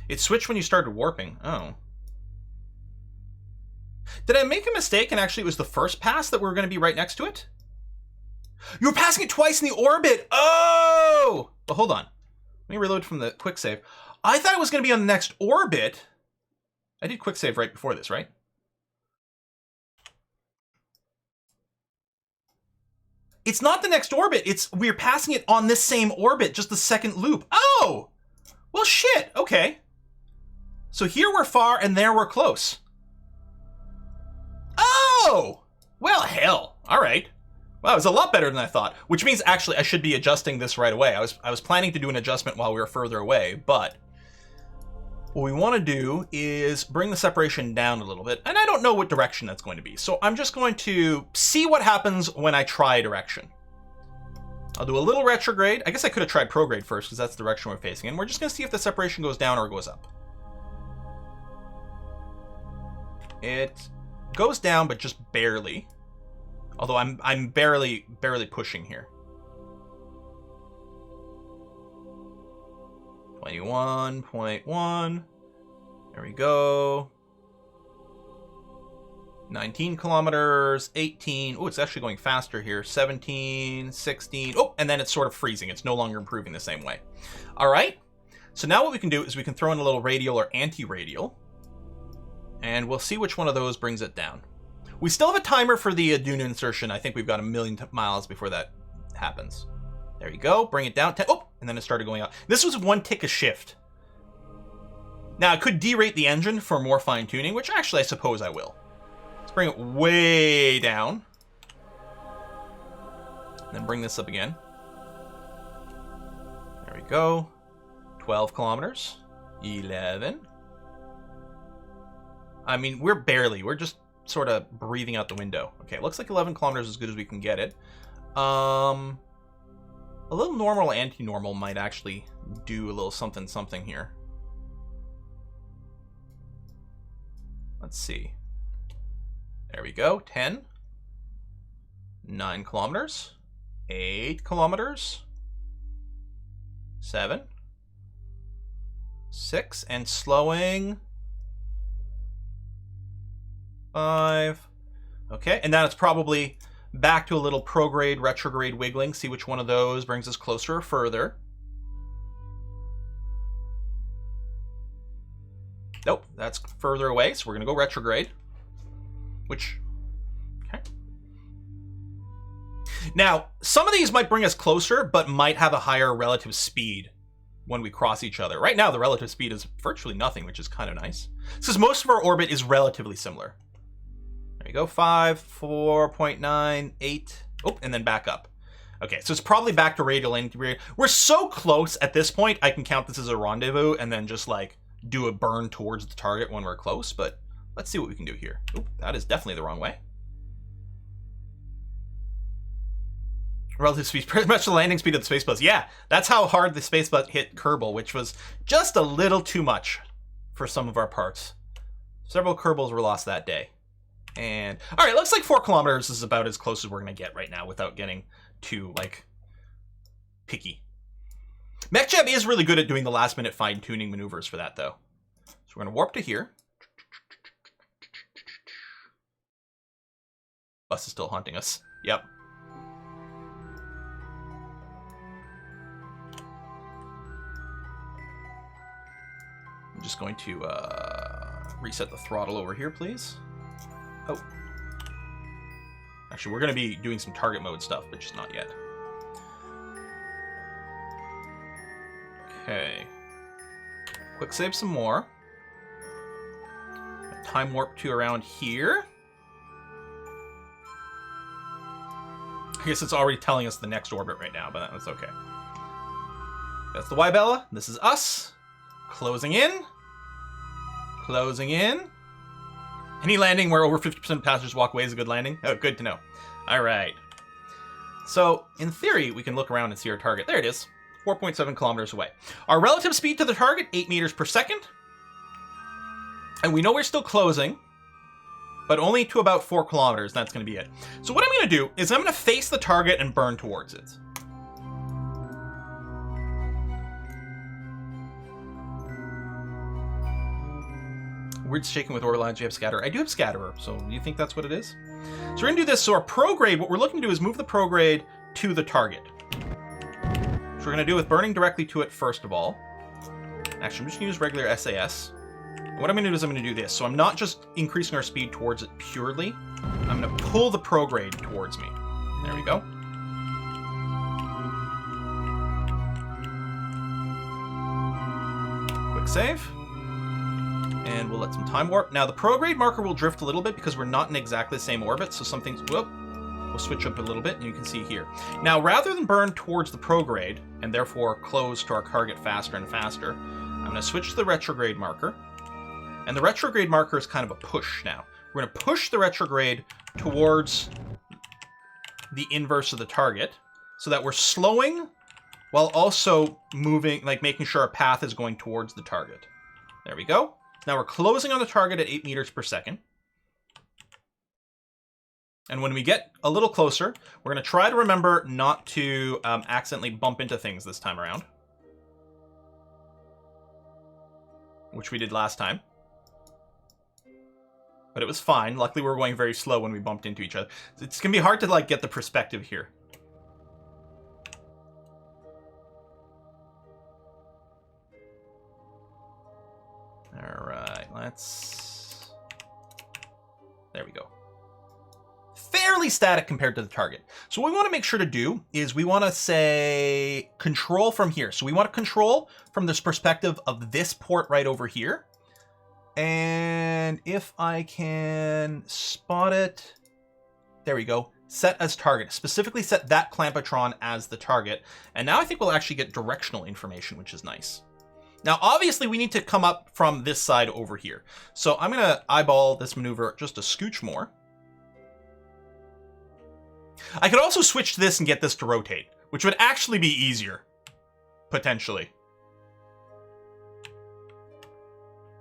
It switched when you started warping. Oh. Did I make a mistake and actually it was the first pass that we were going to be right next to it? You were passing it twice in the orbit! Oh! But hold on. Let me reload from the quick save. I thought it was going to be on the next orbit. I did quick save right before this, right? It's not the next orbit. We're passing it on this same orbit, just the second loop. Oh! Well, shit. Okay. So here we're far and there we're close. Oh! Well, hell. All right. Wow, it was a lot better than I thought. Which means, actually, I should be adjusting this right away. I was planning to do an adjustment while we were further away, but what we want to do is bring the separation down a little bit, and I don't know what direction that's going to be. So I'm just going to see what happens when I try a direction. I'll do a little retrograde. I guess I could have tried prograde first, because that's the direction we're facing, and we're just going to see if the separation goes down or goes up. It goes down, but just barely. Although I'm barely pushing here. 21.1. There we go. 19 kilometers, 18. Oh, it's actually going faster here. 17, 16. Oh, and then it's sort of freezing. It's no longer improving the same way. All right. So now what we can do is we can throw in a little radial or anti-radial. And we'll see which one of those brings it down. We still have a timer for the dune insertion. I think we've got 1,000,000 miles before that happens. There you go. Bring it down. Oh, and then it started going up. This was one tick a shift. Now, I could derate the engine for more fine-tuning, which actually I suppose I will. Let's bring it way down. Then bring this up again. There we go. 12 kilometers. 11. I mean, we're just sort of breathing out the window. Okay, it looks like 11 kilometers is as good as we can get it. A little normal anti-normal might actually do a little something here. Let's see. There we go. 10. 9 kilometers. 8 kilometers. 7. 6. And slowing. 5. Okay, and now it's probably back to a little prograde, retrograde wiggling. See which one of those brings us closer or further. Nope, that's further away, so we're going to go retrograde. Which, okay. Now, some of these might bring us closer, but might have a higher relative speed when we cross each other. Right now, the relative speed is virtually nothing, which is kind of nice. Because most of our orbit is relatively similar. There you go, 5, 4.9, 8. Oh, and then back up. Okay, so it's probably back to radial anti-radial. We're so close at this point, I can count this as a rendezvous and then just like do a burn towards the target when we're close, but let's see what we can do here. Oh, that is definitely the wrong way. Relative speed, pretty much the landing speed of the space bus. Yeah, that's how hard the space bus hit Kerbal, which was just a little too much for some of our parts. Several Kerbals were lost that day. And all right, looks like 4 kilometers is about as close as we're going to get right now without getting too, like, picky. MechJeb is really good at doing the last-minute fine-tuning maneuvers for that, though. So we're going to warp to here. Bus is still haunting us. Yep. I'm just going to reset the throttle over here, please. Oh. Actually, we're going to be doing some target mode stuff, but just not yet. Okay. Quick save some more. Time warp to around here. I guess it's already telling us the next orbit right now, but that's okay. That's the Y-Bella. This is us. Closing in. Closing in. Any landing where over 50% of passengers walk away is a good landing? Oh, good to know. All right. So, in theory, we can look around and see our target. There it is. 4.7 kilometers away. Our relative speed to the target, 8 meters per second. And we know we're still closing, but only to about 4 kilometers. That's going to be it. So what I'm going to do is I'm going to face the target and burn towards it. We're shaking with orbital lines. You have scatterer. I do have scatterer, so you think that's what it is? So we're gonna do this. So our prograde, what we're looking to do is move the prograde to the target. So we're gonna do with burning directly to it first of all. Actually, I'm just gonna use regular SAS. And what I'm gonna do is I'm gonna do this. So I'm not just increasing our speed towards it purely. I'm gonna pull the prograde towards me. There we go. Quick save. And we'll let some time warp. Now the prograde marker will drift a little bit because we're not in exactly the same orbit, so some things, whoop, we'll switch up a little bit, and you can see here. Now, rather than burn towards the prograde, and therefore close to our target faster and faster, I'm going to switch to the retrograde marker. And the retrograde marker is kind of a push now. We're going to push the retrograde towards the inverse of the target, so that we're slowing while also moving, like making sure our path is going towards the target. There we go. Now we're closing on the target at 8 meters per second. And when we get a little closer, we're going to try to remember not to accidentally bump into things this time around. Which we did last time. But it was fine. Luckily, we were going very slow when we bumped into each other. It's going to be hard to like get the perspective here. All right, let's... There we go. Fairly static compared to the target. So what we want to make sure to do is we want to say control from here. So we want to control from this perspective of this port right over here. And if I can spot it, there we go. Set as target. Specifically set that clampatron as the target. And now I think we'll actually get directional information, which is nice. Now, obviously, we need to come up from this side over here. So I'm going to eyeball this maneuver just a scooch more. I could also switch to this and get this to rotate, which would actually be easier, potentially.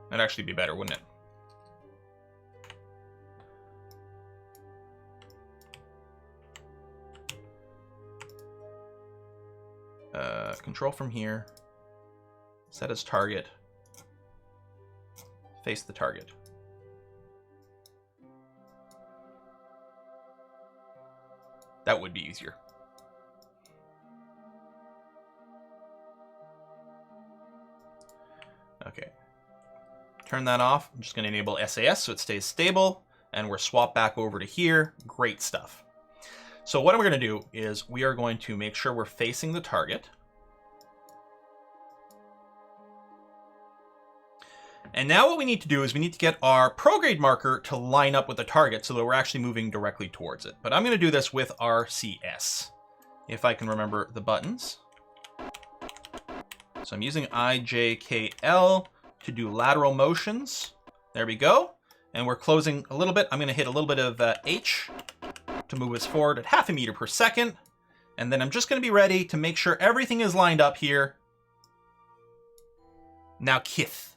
That'd actually be better, wouldn't it? Control from here. Set as target. Face the target. That would be easier. Okay. Turn that off. I'm just going to enable SAS so it stays stable. And we're swapped back over to here. Great stuff. So what we're going to do is we are going to make sure we're facing the target. And now what we need to do is we need to get our prograde marker to line up with the target so that we're actually moving directly towards it. But I'm going to do this with RCS, if I can remember the buttons. So I'm using IJKL to do lateral motions. There we go. And we're closing a little bit. I'm going to hit a little bit of H to move us forward at 0.5 meter per second. And then I'm just going to be ready to make sure everything is lined up here. Now, Kith.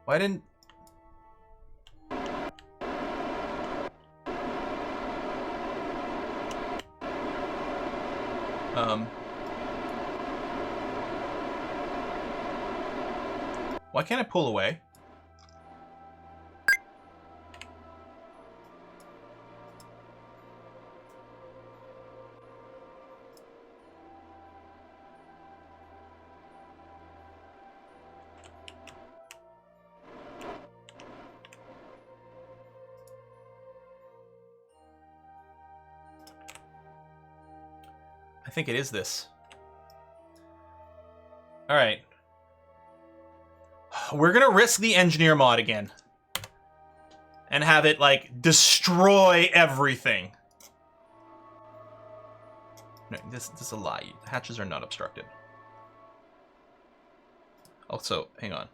Why didn't... Why can't I pull away? I think it is this. All right. We're going to risk the engineer mod again. And have it, like, destroy everything. No, this is a lie. Hatches are not obstructed. Also, hang on.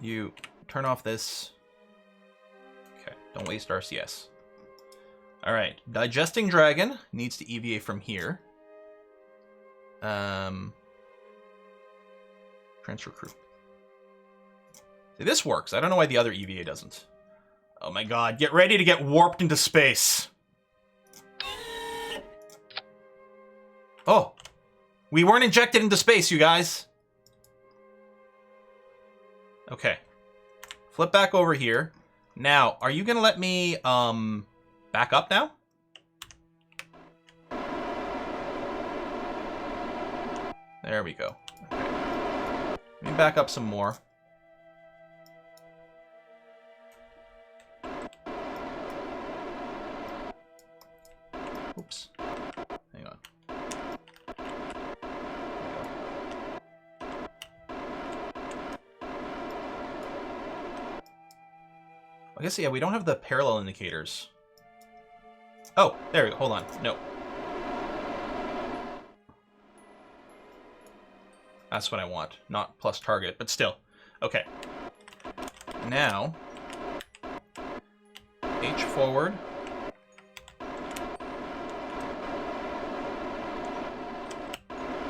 You turn off this. Okay, don't waste RCS. All right, digesting dragon needs to EVA from here. Trying Transfer crew. See, this works. I don't know why the other EVA doesn't. Oh my god, get ready to get warped into space. Oh, we weren't injected into space, you guys. Okay. Flip back over here. Now, are you gonna let me, back up now? There we go. Okay. Let me back up some more. Oops. Hang on. I guess, yeah, we don't have the parallel indicators. Oh, there we go. Hold on. No. That's what I want. Not plus target, but still. Okay. Now, H forward.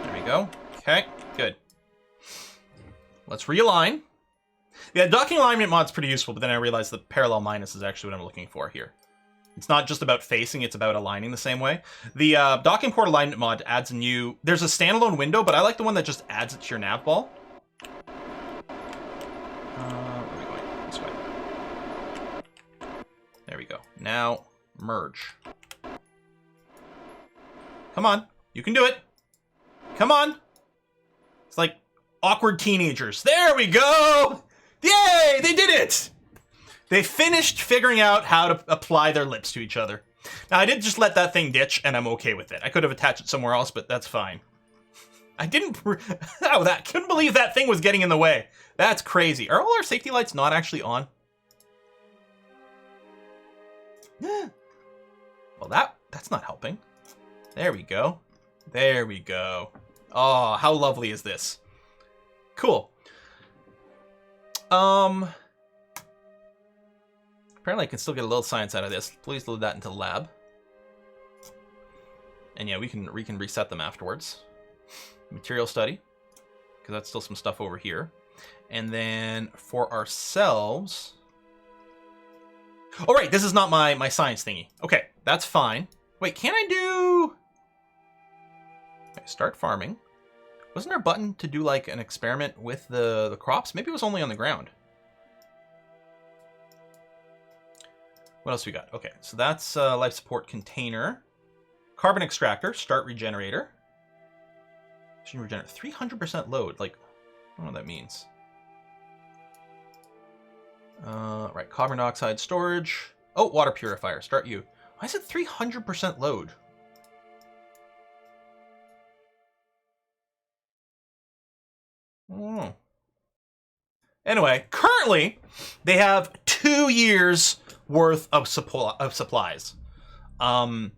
There we go. Okay, good. Let's realign. Yeah, docking alignment mod's pretty useful, but then I realized that parallel minus is actually what I'm looking for here. It's not just about facing, it's about aligning the same way. The docking port alignment mod adds a new... There's a standalone window, but I like the one that just adds it to your nav ball. Where are we going? This way. There we go. Now, merge. Come on. You can do it. Come on. It's like awkward teenagers. There we go! Yay! They did it! They finished figuring out how to apply their lips to each other. Now, I did just let that thing ditch, and I'm okay with it. I could have attached it somewhere else, but that's fine. I didn't... couldn't believe that thing was getting in the way. That's crazy. Are all our safety lights not actually on? Well, that's not helping. There we go. There we go. Oh, how lovely is this? Cool. Apparently I can still get a little science out of this. Please load that into the lab. And yeah, we can reset them afterwards. Material study, because that's still some stuff over here. And then for ourselves... Oh, right, this is not my science thingy. Okay, that's fine. Wait, can I do... Okay, start farming. Wasn't there a button to do like an experiment with the crops? Maybe it was only on the ground. What else we got? Okay, so that's life support container. Carbon extractor, start regenerator. Should regenerate 300% load. Like, I don't know what that means. Right, carbon dioxide storage. Oh, water purifier, start you. Why is it 300% load? Oh. Anyway, currently they have 2 years worth of supplies. And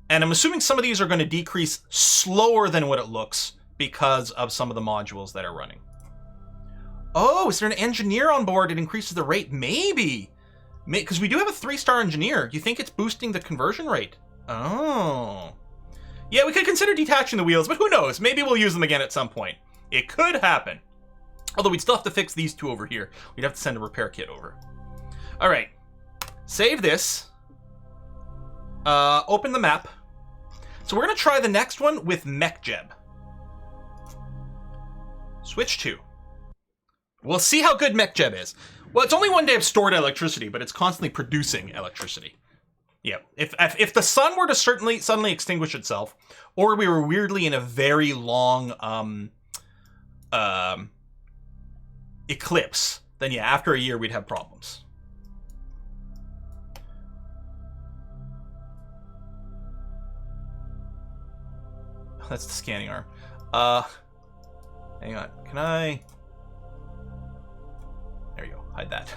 I'm assuming some of these are going to decrease slower than what it looks because of some of the modules that are running. Oh, is there an engineer on board that increases the rate? Maybe. Because we do have a 3-star engineer. Do you think it's boosting the conversion rate? Oh. Yeah, we could consider detaching the wheels, but who knows? Maybe we'll use them again at some point. It could happen. Although we'd still have to fix these 2 over here. We'd have to send a repair kit over. All right. Save this. Open the map. So we're going to try the next one with MechJeb. Switch to. We'll see how good MechJeb is. Well, it's only 1 day of stored electricity, but it's constantly producing electricity. Yeah, if the sun were to suddenly extinguish itself, or we were weirdly in a very long eclipse, then yeah, after a year we'd have problems. That's the scanning arm. Hang on. Can I... There you go. Hide that.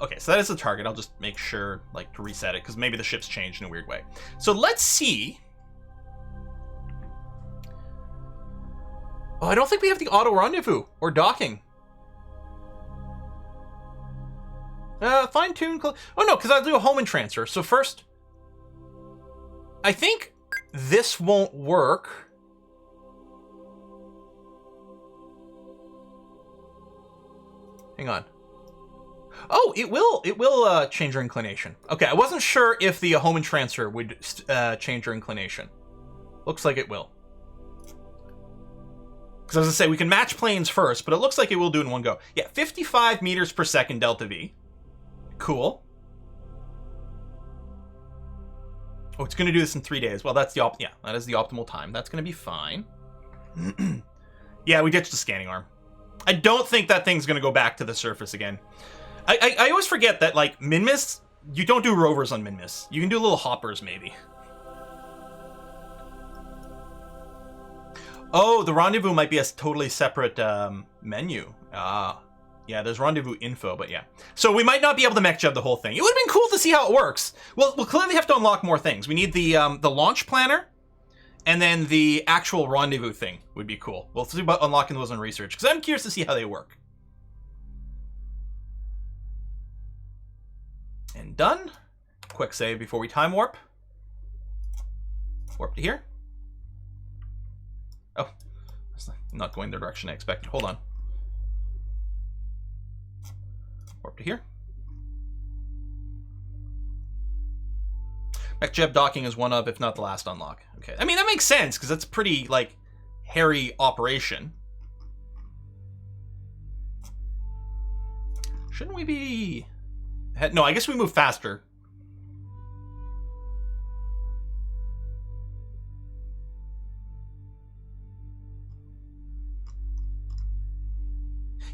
Okay, so that is the target. I'll just make sure, like, to reset it, because maybe the ship's changed in a weird way. So let's see. Oh, I don't think we have the auto rendezvous or docking. Fine-tune... Oh, no, because I'll do a Hohmann transfer. So first... I think this won't work Hang on. Oh, it will change your inclination. Okay, I wasn't sure if the home and transfer would change your inclination. Looks like it will. Because I was going to say, we can match planes first, but it looks like it will do it in one go. Yeah, 55 meters per second delta V. Cool. Oh, it's going to do this in 3 days. Well, that's the that is the optimal time. That's going to be fine. Yeah, we ditched the scanning arm. I don't think that thing's going to go back to the surface again. I always forget that, like, Minmus, you don't do rovers on Minmus. You can do little hoppers, maybe. Oh, the rendezvous might be a totally separate menu. Ah, yeah, there's rendezvous info, but yeah. So we might not be able to mech jeb the whole thing. It would have been cool to see how it works. Well, we'll clearly have to unlock more things. We need the launch planner, and then the actual rendezvous thing would be cool. We'll see about unlocking those in research, because I'm curious to see how they work. And done. Quick save before we time warp. Warp to here. Oh, that's not going the direction I expected. Hold on. Warp to here. Mech jeb docking is one of, if not the last unlock. Okay, I mean, that makes sense, because that's a pretty, like, hairy operation. Shouldn't we be... No, I guess we move faster.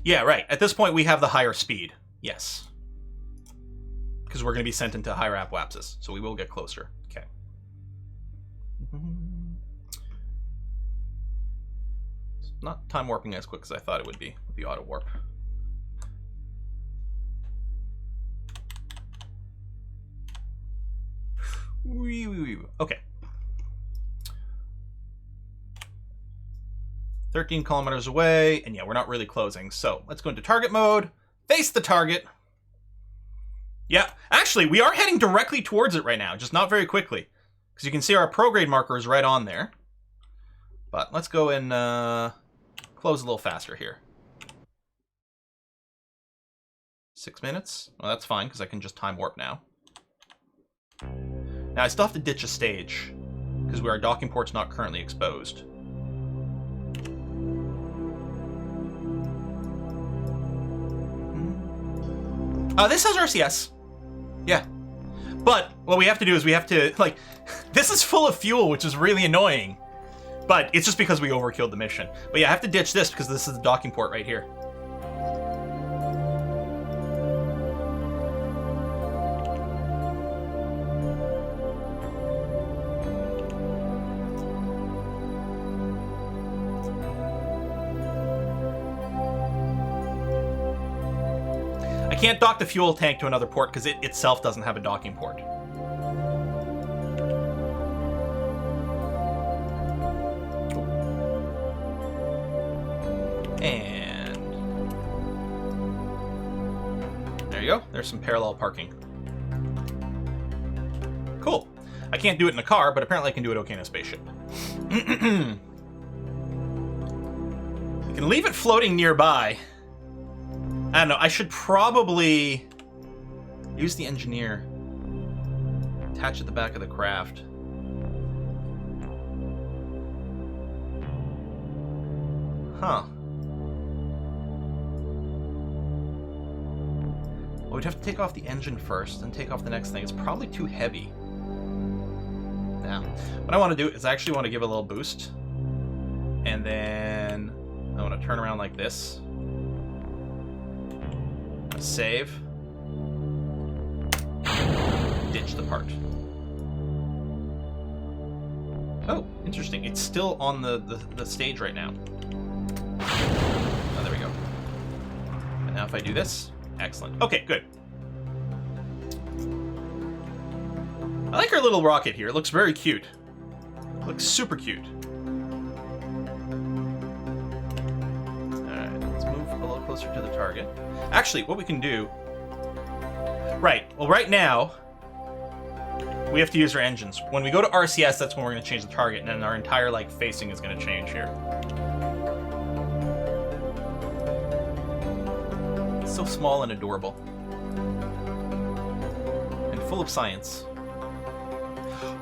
Yeah, right. At this point, we have the higher speed. Yes. Because we're going to be sent into higher apoapsis, so we will get closer. Okay. It's not time warping as quick as I thought it would be with the auto warp. Okay. 13 kilometers away, and yeah, we're not really closing. So let's go into target mode, face the target. Yeah, actually, we are heading directly towards it right now, just not very quickly. Because you can see our prograde marker is right on there. But let's go and close a little faster here. 6 minutes? Well, that's fine, because I can just time warp now. Now, I still have to ditch a stage, because our docking port's not currently exposed. This has RCS. Yeah. But what we have to do is we have to, like, this is full of fuel, which is really annoying. But it's just because we overkilled the mission. But yeah, I have to ditch this because this is the docking port right here. I can't dock the fuel tank to another port because it itself doesn't have a docking port. And there you go. There's some parallel parking. Cool. I can't do it in a car, but apparently I can do it okay in a spaceship. You can leave it floating nearby. I don't know, I should probably use the engineer. Attach at the back of the craft. Huh. Well, we'd have to take off the engine first, then take off the next thing. It's probably too heavy. Now, what I want to do is I actually want to give it a little boost. And then I want to turn around like this. Save. Ditch the part. Oh, interesting. It's still on the stage right now. Oh, there we go. And now if I do this, excellent. Okay, good. I like our little rocket here. It looks very cute. It looks super cute. Alright, let's move a little closer to the target. Actually, what we can do... Right, well right now, we have to use our engines. When we go to RCS, that's when we're going to change the target, and then our entire, like, facing is going to change here. It's so small and adorable. And full of science.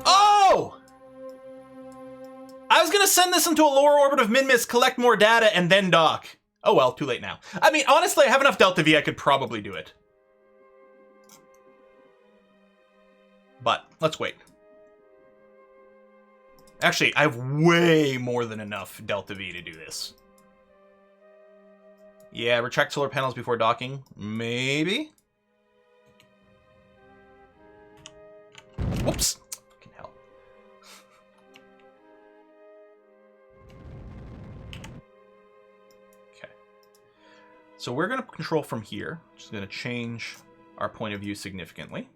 Oh! I was gonna send this into a lower orbit of Minmus, collect more data, and then dock. Oh well, too late now. I mean, honestly, I have enough Delta V, I could probably do it. But, let's wait. Actually, I have way more than enough Delta V to do this. Yeah, retract solar panels before docking? Maybe? Whoops. Fucking hell. Okay. So we're going to control from here, which is going to change our point of view significantly.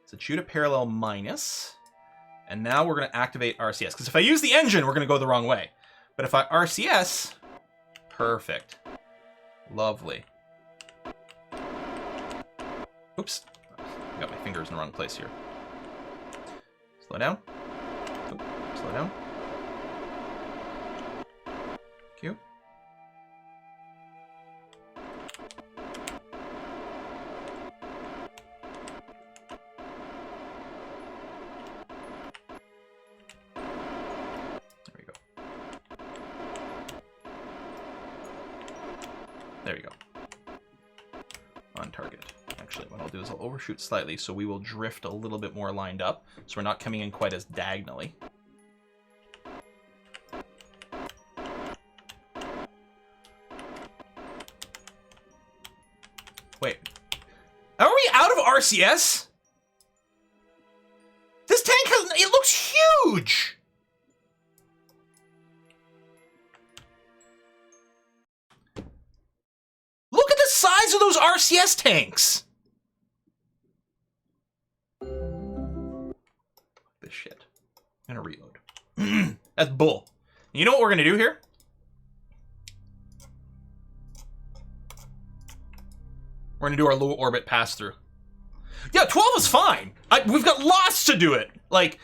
So shoot a parallel minus. And now we're going to activate RCS. Because if I use the engine, we're going to go the wrong way. But if I RCS... Perfect. Lovely. Oops. I got my fingers in the wrong place here. Slow down. Oop. Slow down. Cute. There we go. On target. Actually, what I'll do is I'll overshoot slightly, so we will drift a little bit more lined up, so we're not coming in quite as diagonally. Wait. Are we out of RCS? This tank has... It looks huge! Look at the size of those RCS tanks! This shit. I'm gonna reload. That's bull. You know what we're gonna do here? We're gonna do our low orbit pass-through. Yeah, 12 is fine. We've got lots to do it. Like,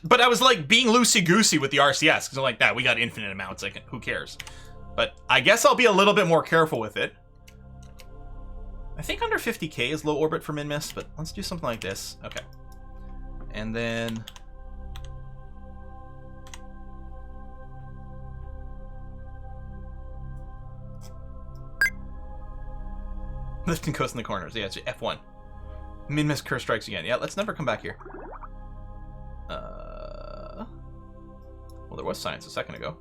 but I was like being loosey-goosey with the RCS, because I'm like, we got infinite amounts, like, who cares? But I guess I'll be a little bit more careful with it. I think under 50k is low orbit for min-miss, but let's do something like this. Okay. And then... Lift and coast in the corners. Yeah, it's F1. Min-miss curse strikes again. Yeah, let's never come back here. Well, there was science a second ago.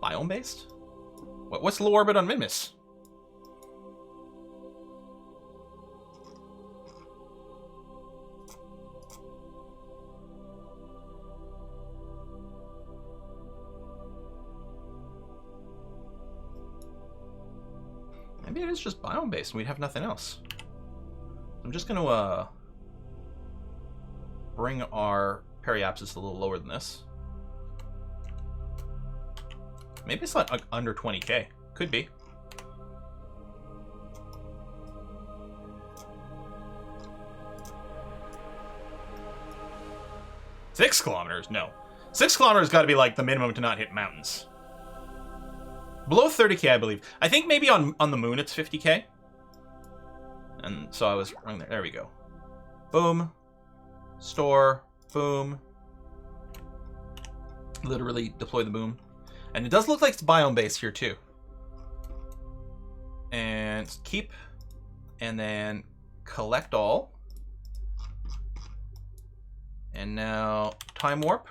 Biome-based? What's low orbit on min-miss? Maybe it is just biome-based and we'd have nothing else. I'm just going to bring our periapsis a little lower than this. Maybe it's like under 20k. Could be. Six kilometers? No. 6 kilometers got to be like the minimum to not hit mountains. Below 30k, I believe. I think maybe on the moon it's 50k. And so I was wrong there. There we go. Boom. Store. Boom. Literally deploy the boom. And it does look like it's biome-based here, too. And keep. And then collect all. And now time warp.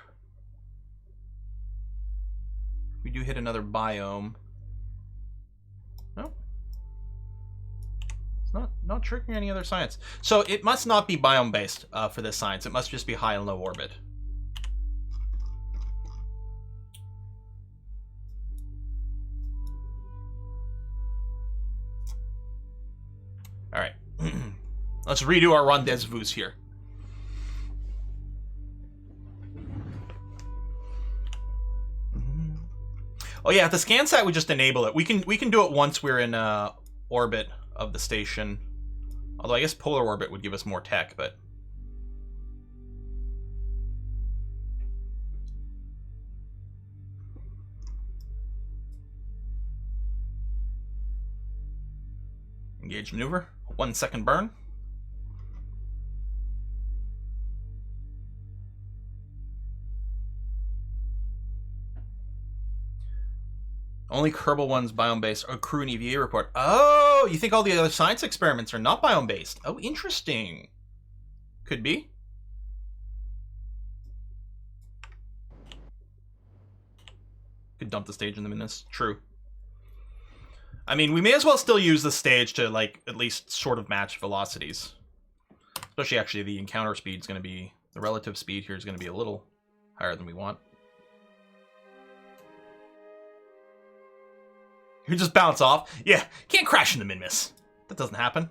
We do hit another biome. No. It's not triggering any other science. So it must not be biome-based for this science. It must just be high and low orbit. All right. Let's redo our rendezvous here. Oh yeah, the scan sat, we just enable it. We can do it once we're in orbit of the station. Although I guess polar orbit would give us more tech, but... Engage maneuver. 1 second burn. Only Kerbal one's biome-based. Oh, crew and EVA report. Oh, you think all the other science experiments are not biome-based? Oh, interesting. Could be. Could dump the stage in the minutes. True. I mean, we may as well still use the stage to, like, at least sort of match velocities. Especially, actually, the encounter speed is going to be... The relative speed here is going to be a little higher than we want. You just bounce off. Yeah, can't crash into min-miss. That doesn't happen.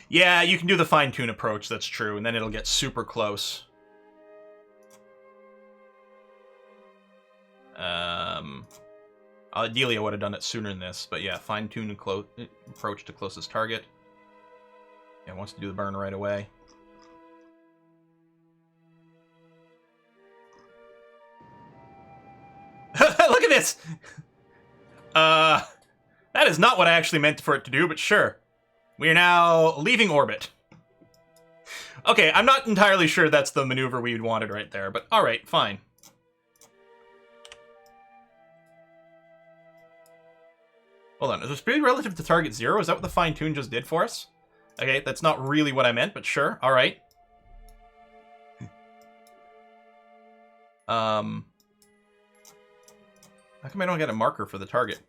Yeah, you can do the fine-tune approach, that's true, and then it'll get super close. Ideally, I would have done it sooner than this, but yeah, fine-tune approach to closest target. Yeah, wants to do the burn right away. Look at this! That is not what I actually meant for it to do, but sure. We are now leaving orbit. Okay, I'm not entirely sure that's the maneuver we wanted right there, but alright, fine. Hold on, is the speed relative to target 0? Is that what the fine-tune just did for us? Okay, that's not really what I meant, but sure, alright. How come I don't get a marker for the target?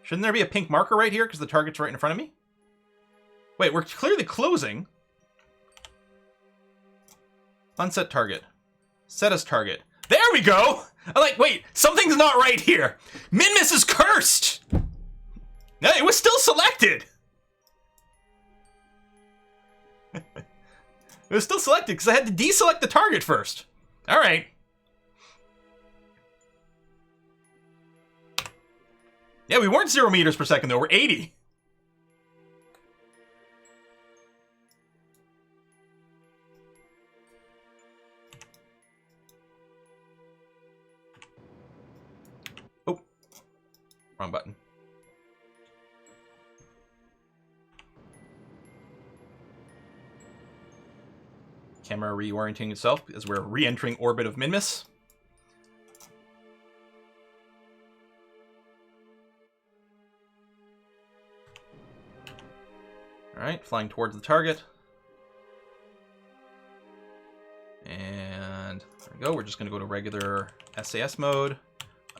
Shouldn't there be a pink marker right here because the target's right in front of me? Wait, we're clearly closing. Unset target. Set as target. There we go! I'm like, wait, something's not right here. Min-miss is cursed! No, it was still selected! It was still selected because I had to deselect the target first. Alright. Yeah, we weren't 0 meters per second, though. We're 80. Oh. Wrong button. Camera reorienting itself as we're re-entering orbit of min-miss. Alright, flying towards the target. And there we go. We're just going to go to regular SAS mode.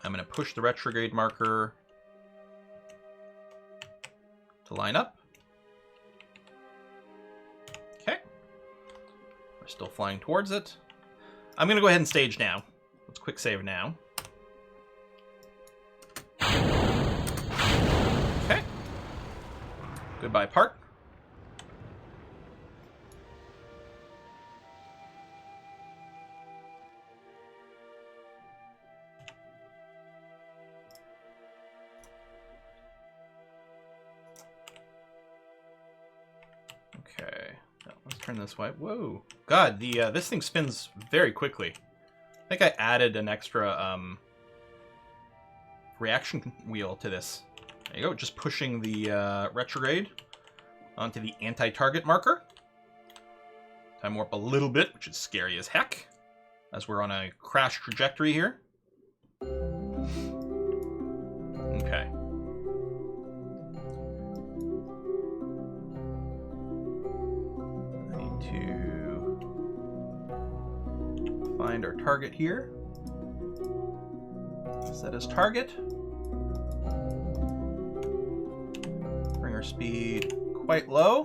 I'm going to push the retrograde marker to line up. Okay. We're still flying towards it. I'm going to go ahead and stage now. Let's quick save now. Okay. Goodbye, part. Okay, now let's turn this way. Whoa, God, the this thing spins very quickly. I think I added an extra reaction wheel to this. There you go, just pushing the retrograde onto the anti-target marker. Time warp a little bit, which is scary as heck, as we're on a crash trajectory here. Okay. To find our target here. Set as target. Bring our speed quite low.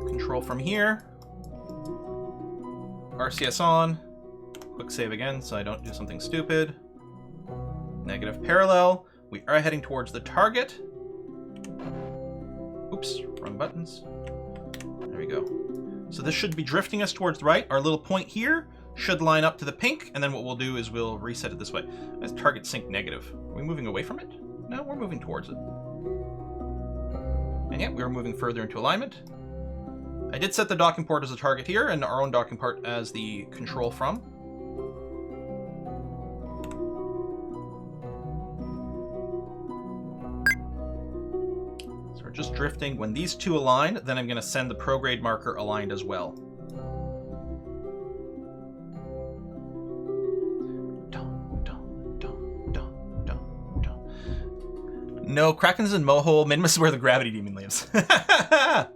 Control from here. RCS on. Quick save again so I don't do something stupid. Negative parallel. We are heading towards the target. Oops, wrong buttons. There we go. So this should be drifting us towards the right. Our little point here should line up to the pink, and then what we'll do is we'll reset it this way. That's target sync negative. Are we moving away from it? No, we're moving towards it. And yeah, we're moving further into alignment. I did set the docking port as a target here, and our own docking port as the control from. So we're just drifting. When these two align, then I'm going to send the prograde marker aligned as well. No, Kraken's in Mohole. Minmus is where the gravity demon lives. Alright.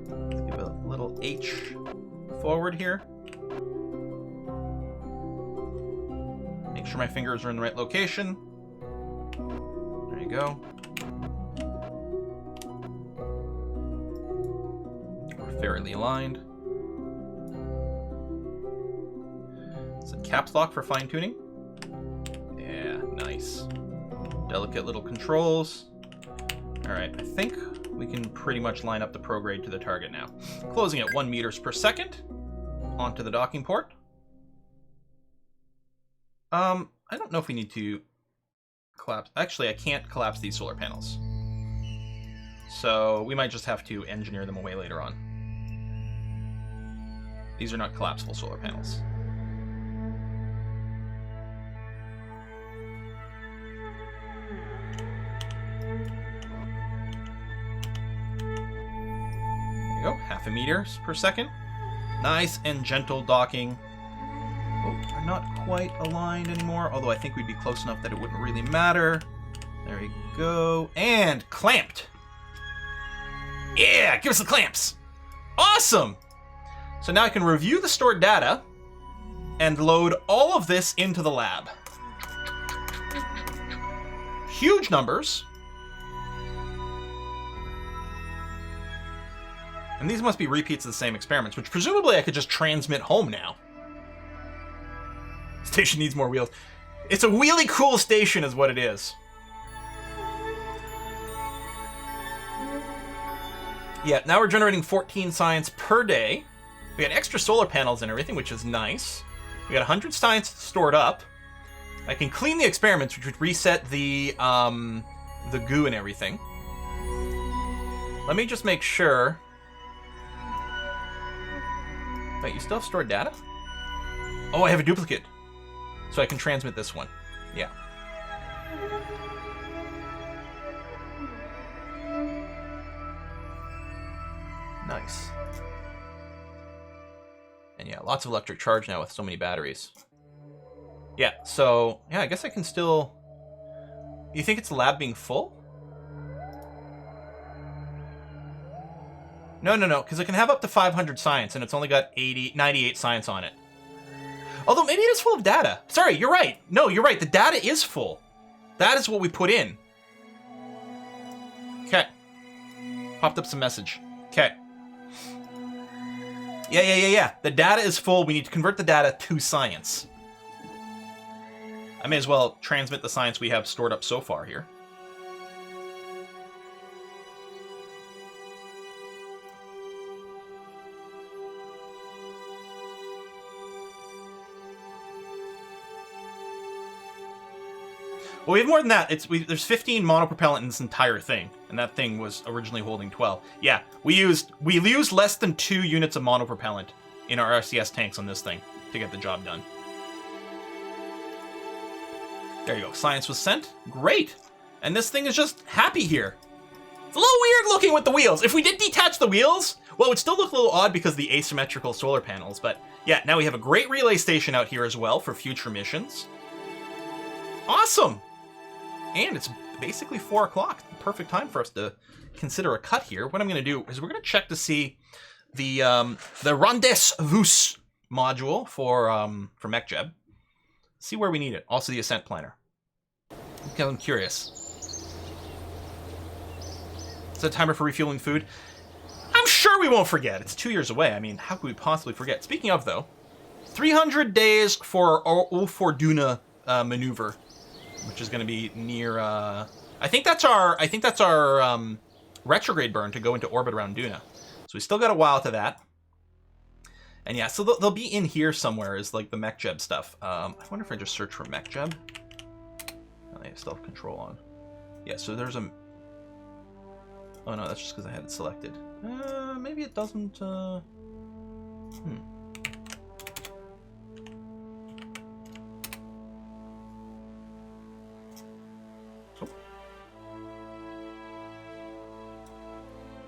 Let's give a little H forward here. Make sure my fingers are in the right location. There you go. We're fairly aligned. Caps lock for fine-tuning. Yeah, nice. Delicate little controls. Alright, I think we can pretty much line up the prograde to the target now. Closing at 1 meters per second. Onto the docking port. I don't know if we need to collapse. Actually, I can't collapse these solar panels. So we might just have to engineer them away later on. These are not collapsible solar panels. Go, 0.5 meters per second. Nice and gentle docking. Oh, we're not quite aligned anymore, although I think we'd be close enough that it wouldn't really matter. There we go. And clamped. Yeah, give us the clamps. Awesome. So now I can review the stored data and load all of this into the lab. Huge numbers. And these must be repeats of the same experiments, which presumably I could just transmit home now. Station needs more wheels. It's a really cool station is what it is. Yeah, now we're generating 14 science per day. We got extra solar panels and everything, which is nice. We got 100 science stored up. I can clean the experiments, which would reset the goo and everything. Let me just make sure. Wait, you still have stored data? Oh, I have a duplicate. So I can transmit this one. Yeah. Nice. And yeah, lots of electric charge now with so many batteries. Yeah, so, yeah, I guess I can still... You think it's the lab being full? No, because it can have up to 500 science, and it's only got 98 science on it. Although, maybe it is full of data. Sorry, you're right. No, you're right. The data is full. That is what we put in. Okay. Popped up some message. Okay. Yeah. The data is full. We need to convert the data to science. I may as well transmit the science we have stored up so far here. Well, we have more than that. There's 15 monopropellant in this entire thing, and that thing was originally holding 12. Yeah, we used less than 2 units of monopropellant in our RCS tanks on this thing to get the job done. There you go. Science was sent. Great. And this thing is just happy here. It's a little weird looking with the wheels. If we did detach the wheels, well, it would still look a little odd because of the asymmetrical solar panels. But yeah, now we have a great relay station out here as well for future missions. Awesome. And it's basically 4 o'clock. Perfect time for us to consider a cut here. What I'm going to do is we're going to check to see the Rendezvous module for MechJeb. See where we need it. Also the ascent planner. Okay, I'm curious. Is that timer for refueling food? I'm sure we won't forget. It's 2 years away. I mean, how could we possibly forget? Speaking of, though, 300 days for our Old Fortuna maneuver, which is going to be near. I think that's our retrograde burn to go into orbit around Duna. So we still got a while to that. And yeah, so they'll be in here somewhere is like the MechJeb stuff. I wonder if I just search for MechJeb. Oh, they still have control on. Yeah, so there's a Oh no, that's just because I had it selected. Maybe it doesn't, Oh.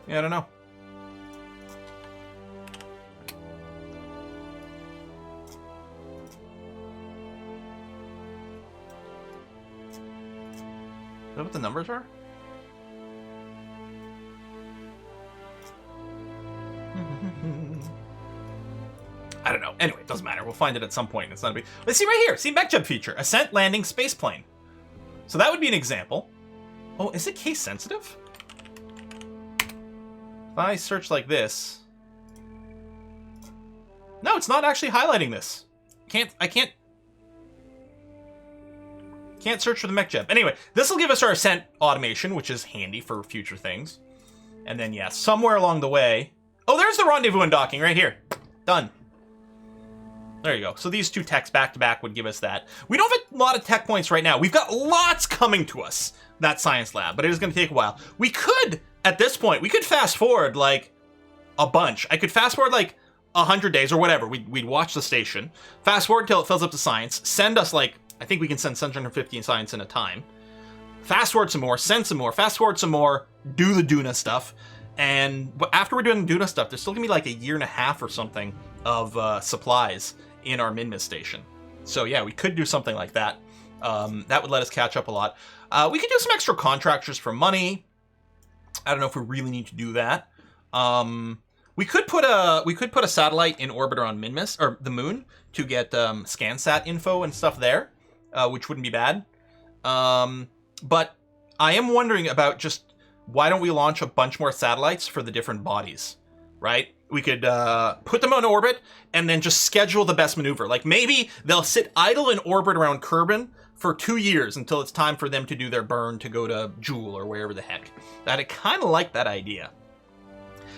Yeah, I don't know. Is that what the numbers are? I don't know. Anyway, it doesn't matter. We'll find it at some point. It's not a big... Let's see right here. See mech jump feature. Ascent, landing, spaceplane. So that would be an example. Oh, is it case sensitive? If I search like this... No, it's not actually highlighting this. I can't search for the mech jump. Anyway, this will give us our ascent automation, which is handy for future things. And then, yeah, somewhere along the way... Oh, there's the rendezvous and docking right here. Done. There you go. So these two techs back-to-back would give us that. We don't have a lot of tech points right now. We've got lots coming to us, that science lab, but it is going to take a while. We could, at this point, we could fast forward, like, a bunch. I could fast forward, like, 100 days or whatever. We'd watch the station, fast forward till it fills up to science, send us, like, I think we can send 750 science in a time. Fast forward some more, send some more, fast forward some more, do the Duna stuff. And after we're doing the Duna stuff, there's still gonna be like a year and a half or something of supplies in our Minmus station. So yeah, we could do something like that. That would let us catch up a lot. We could do some extra contractors for money. I don't know if we really need to do that. We could put a satellite in orbit around Minmus or the moon to get ScanSat info and stuff there, which wouldn't be bad. But I am wondering about just why don't we launch a bunch more satellites for the different bodies, right? We could put them on orbit and then just schedule the best maneuver. Like maybe they'll sit idle in orbit around Kerbal for 2 years until it's time for them to do their burn to go to Joule or wherever the heck. I kind of like that idea.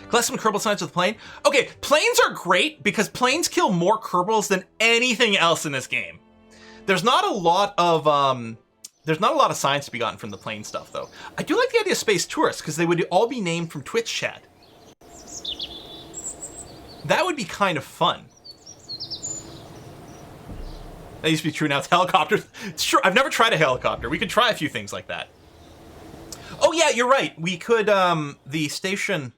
Collect some Kerbal science with the plane. Okay, planes are great because planes kill more Kerbals than anything else in this game. There's not a lot of science to be gotten from the plane stuff, though. I do like the idea of space tourists, because they would all be named from Twitch chat. That would be kind of fun. That used to be true, now it's helicopters. It's true, I've never tried a helicopter. We could try a few things like that. Oh yeah, you're right. We could, the station...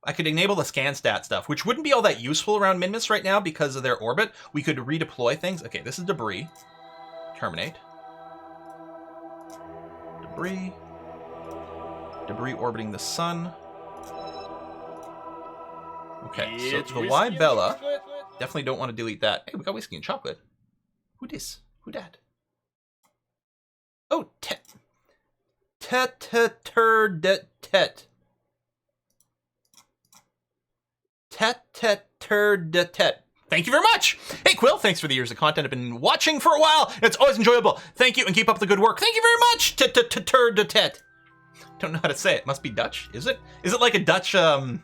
I could enable the ScanSat stuff, which wouldn't be all that useful around Minmus right now because of their orbit. We could redeploy things. Okay, this is debris. Terminate. Debris orbiting the sun. Okay, so the Y Bella. Definitely don't want to delete that. Hey, we got whiskey and chocolate. Who dis? Who dat? Oh, tet. Tet. Thank you very much. Hey, Quill, thanks for the years of content I've been watching for a while. It's always enjoyable. Thank you, and keep up the good work. Thank you very much. Don't know how to say it. Must be Dutch, is it? Is it like a Dutch, tongue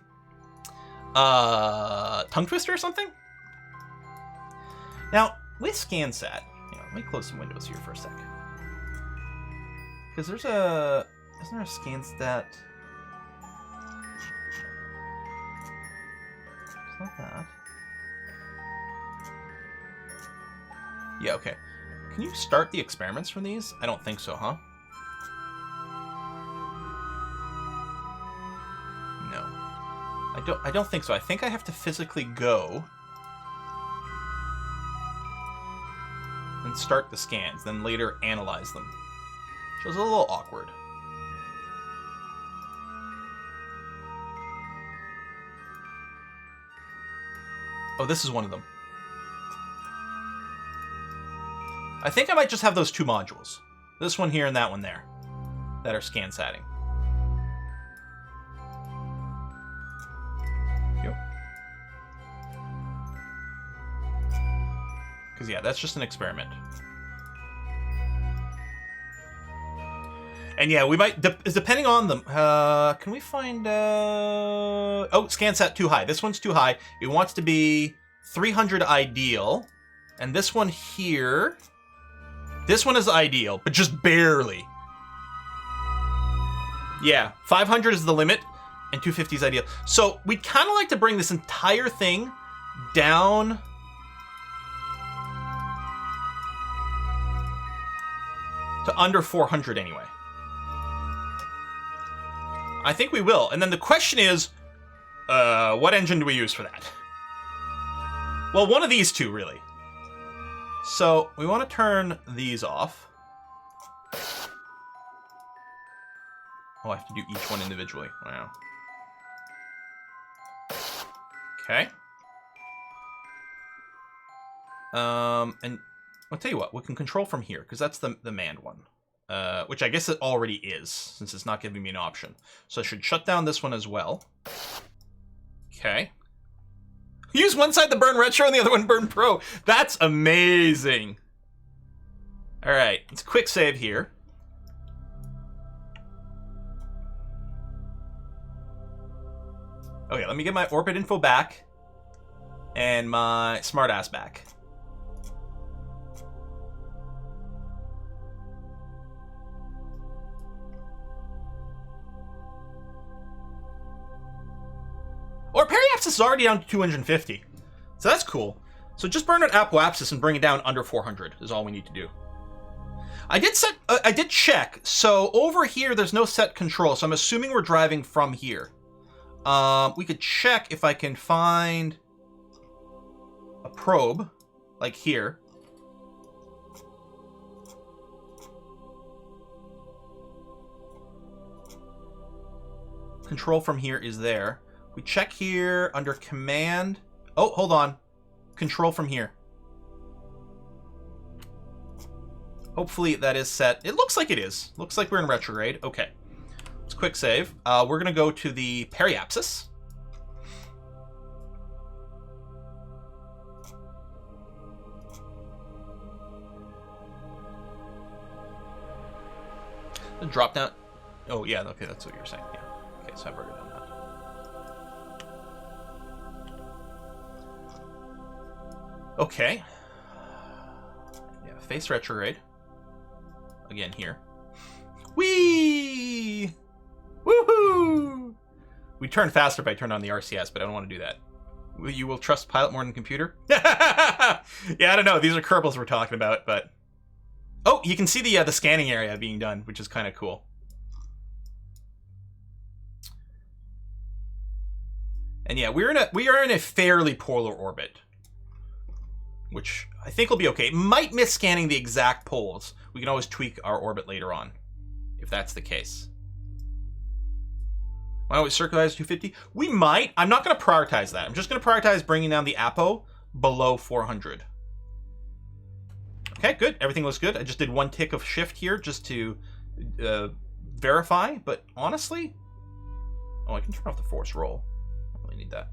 twister or something? Now, with ScanSat, let me close some windows here for a sec. Because isn't there a ScanSat? It's not that. Yeah, okay. Can you start the experiments from these? I don't think so, huh? No. I don't think so. I think I have to physically go and start the scans, then later analyze them. Which is a little awkward. Oh, this is one of them. I think I might just have those two modules. This one here and that one there. That are ScanSatting. Yep. Because, yeah, that's just an experiment. And, yeah, we might... depending on them... can we find... Oh, ScanSat too high. This one's too high. It wants to be 300 ideal. And this one here... This one is ideal, but just barely. Yeah, 500 is the limit, and 250 is ideal. So we'd kind of like to bring this entire thing down to under 400 anyway. I think we will. And then the question is, what engine do we use for that? Well, one of these two, really. So we want to turn these off. Oh, I have to do each one individually. Wow. Okay. And I'll tell you what, we can control from here, because that's the manned one. Which I guess it already is, since it's not giving me an option. So I should shut down this one as well. Okay. Use one side to burn retro and the other one burn pro. That's amazing. Alright, let's quick save here. Okay, let me get my orbit info back. And my smartass back. Or periapsis is already down to 250. So that's cool. So just burn an apoapsis and bring it down under 400 is all we need to do. I did check. So over here, there's no set control. So I'm assuming we're driving from here. We could check if I can find a probe, like here. Control from here is there. We check here under command. Oh, hold on. Control from here. Hopefully that is set. It looks like it is. Looks like we're in retrograde. Okay. Let's quick save. We're going to go to the periapsis. The drop down. Oh, yeah. Okay, that's what you were saying. Yeah. Okay, so I've already done that. Okay. Yeah, face retrograde. Again here. Whee! Woohoo! We turn faster if I turn on the RCS, but I don't want to do that. You will trust pilot more than computer? Yeah, I don't know. These are Kerbals we're talking about, but... Oh, you can see the scanning area being done, which is kind of cool. And yeah, we are in a fairly polar orbit, which I think will be okay. It might miss scanning the exact poles. We can always tweak our orbit later on, if that's the case. Why don't we circularize 250? We might. I'm not going to prioritize that. I'm just going to prioritize bringing down the apo below 400. Okay, good. Everything looks good. I just did one tick of shift here just to verify, but honestly... Oh, I can turn off the force roll. I don't really need that.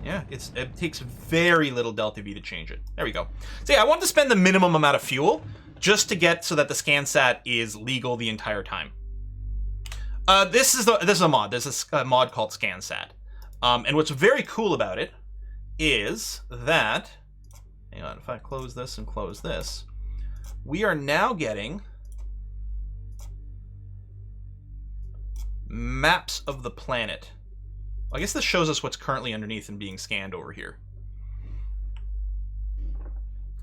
Yeah, it takes very little delta V to change it. There we go. So yeah, I wanted to spend the minimum amount of fuel just to get so that the ScanSat is legal the entire time. This is a mod. There's a mod called ScanSat. And what's very cool about it is that... Hang on, if I close this and close this, we are now getting maps of the planet. I guess this shows us what's currently underneath and being scanned over here.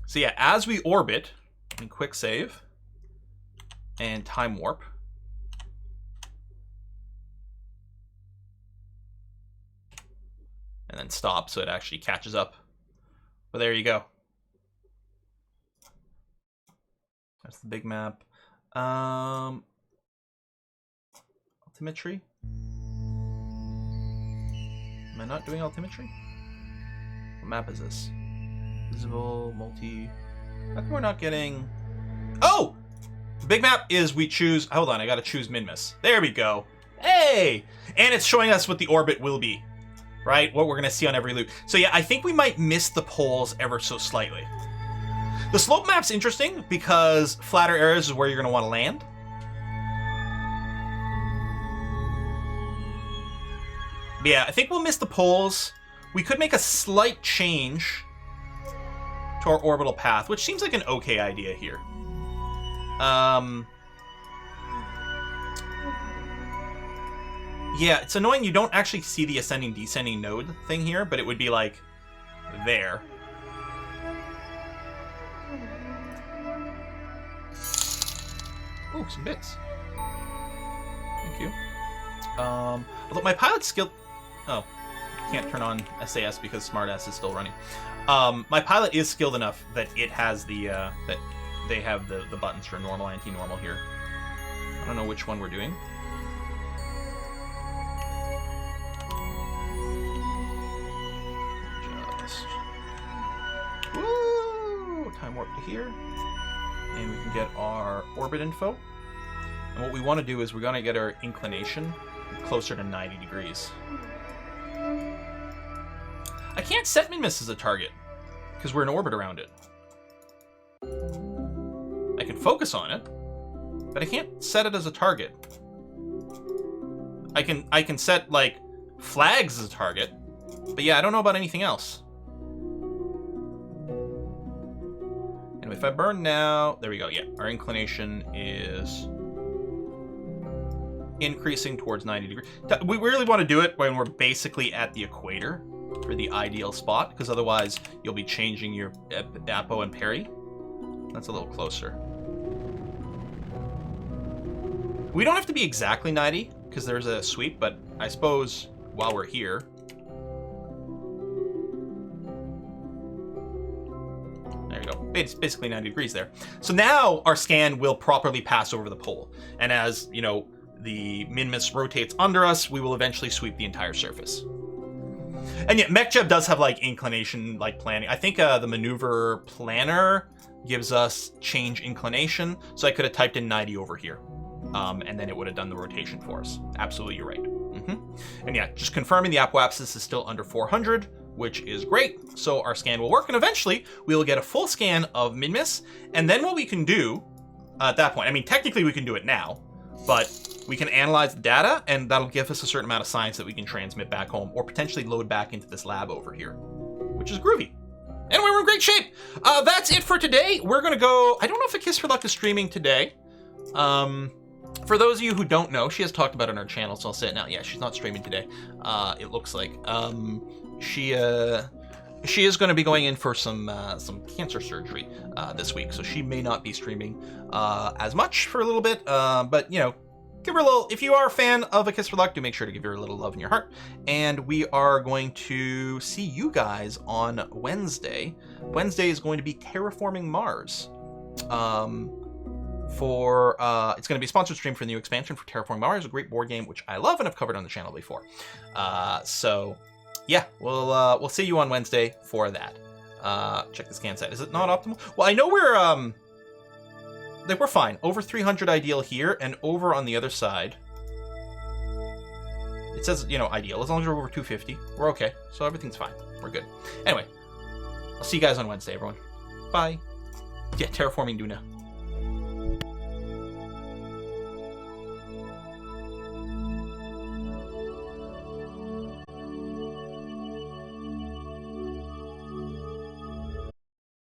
So yeah, as we orbit, and quick save, and time warp, and then stop so it actually catches up. But there you go. That's the big map. Altimetry. Am I not doing altimetry? What map is this? Visible, multi... How come we're not getting... Oh! The big map is we choose... Hold on, I gotta choose min-miss. There we go. Hey! And it's showing us what the orbit will be. Right? What we're gonna see on every loop. So yeah, I think we might miss the poles ever so slightly. The slope map's interesting because flatter areas is where you're gonna want to land. But yeah, I think we'll miss the poles. We could make a slight change to our orbital path, which seems like an okay idea here. Yeah, it's annoying you don't actually see the ascending descending node thing here, but it would be like there. Ooh, some bits. Thank you. Although my pilot skill... Oh, can't turn on SAS because Smartass is still running. My pilot is skilled enough that it has the... that they have the buttons for normal, anti-normal here. I don't know which one we're doing. Just... Woo! Time warp to here. And we can get our orbit info. And what we want to do is we're going to get our inclination closer to 90 degrees. I can't set Minmus as a target because we're in orbit around it. I can focus on it, but I can't set it as a target. I can set like flags as a target, but yeah, I don't know about anything else. And if I burn now, there we go. Yeah, our inclination is increasing towards 90 degrees. We really want to do it when we're basically at the equator for the ideal spot, because otherwise you'll be changing your apo and peri. That's a little closer. We don't have to be exactly 90 because there's a sweep, but I suppose while we're here, there you go. It's basically 90 degrees there. So now our scan will properly pass over the pole, and as you know, the Minmus rotates under us, we will eventually sweep the entire surface. And yeah, MechJeb does have like inclination like planning. I think the maneuver planner gives us change inclination, so I could have typed in 90 over here, and then it would have done the rotation for us. Absolutely, you're right. And yeah, just confirming the apoapsis is still under 400, which is great. So our scan will work, and eventually we will get a full scan of Minmus, and then what we can do at that point, I mean, technically we can do it now, but we can analyze the data, and that'll give us a certain amount of science that we can transmit back home, or potentially load back into this lab over here, which is groovy. Anyway, we're in great shape. That's it for today. We're going to go... I don't know if A Kiss for Luck is streaming today. For those of you who don't know, she has talked about it on her channel, so I'll say it now. Yeah, she's not streaming today, it looks like. She is going to be going in for some cancer surgery this week, so she may not be streaming as much for a little bit, but, you know, give her a little... If you are a fan of A Kiss for Luck, do make sure to give her a little love in your heart. And we are going to see you guys on Wednesday. Wednesday is going to be Terraforming Mars. It's going to be a sponsored stream for the new expansion for Terraforming Mars, a great board game which I love and I've covered on the channel before. So yeah, we'll see you on Wednesday for that. Check the scan set. Is it not optimal? Well, I know we're we're fine. Over 300 ideal here, and over on the other side, it says, you know, ideal. As long as we're over 250, we're okay. So everything's fine. We're good. Anyway, I'll see you guys on Wednesday, everyone. Bye. Yeah, Terraforming Duna.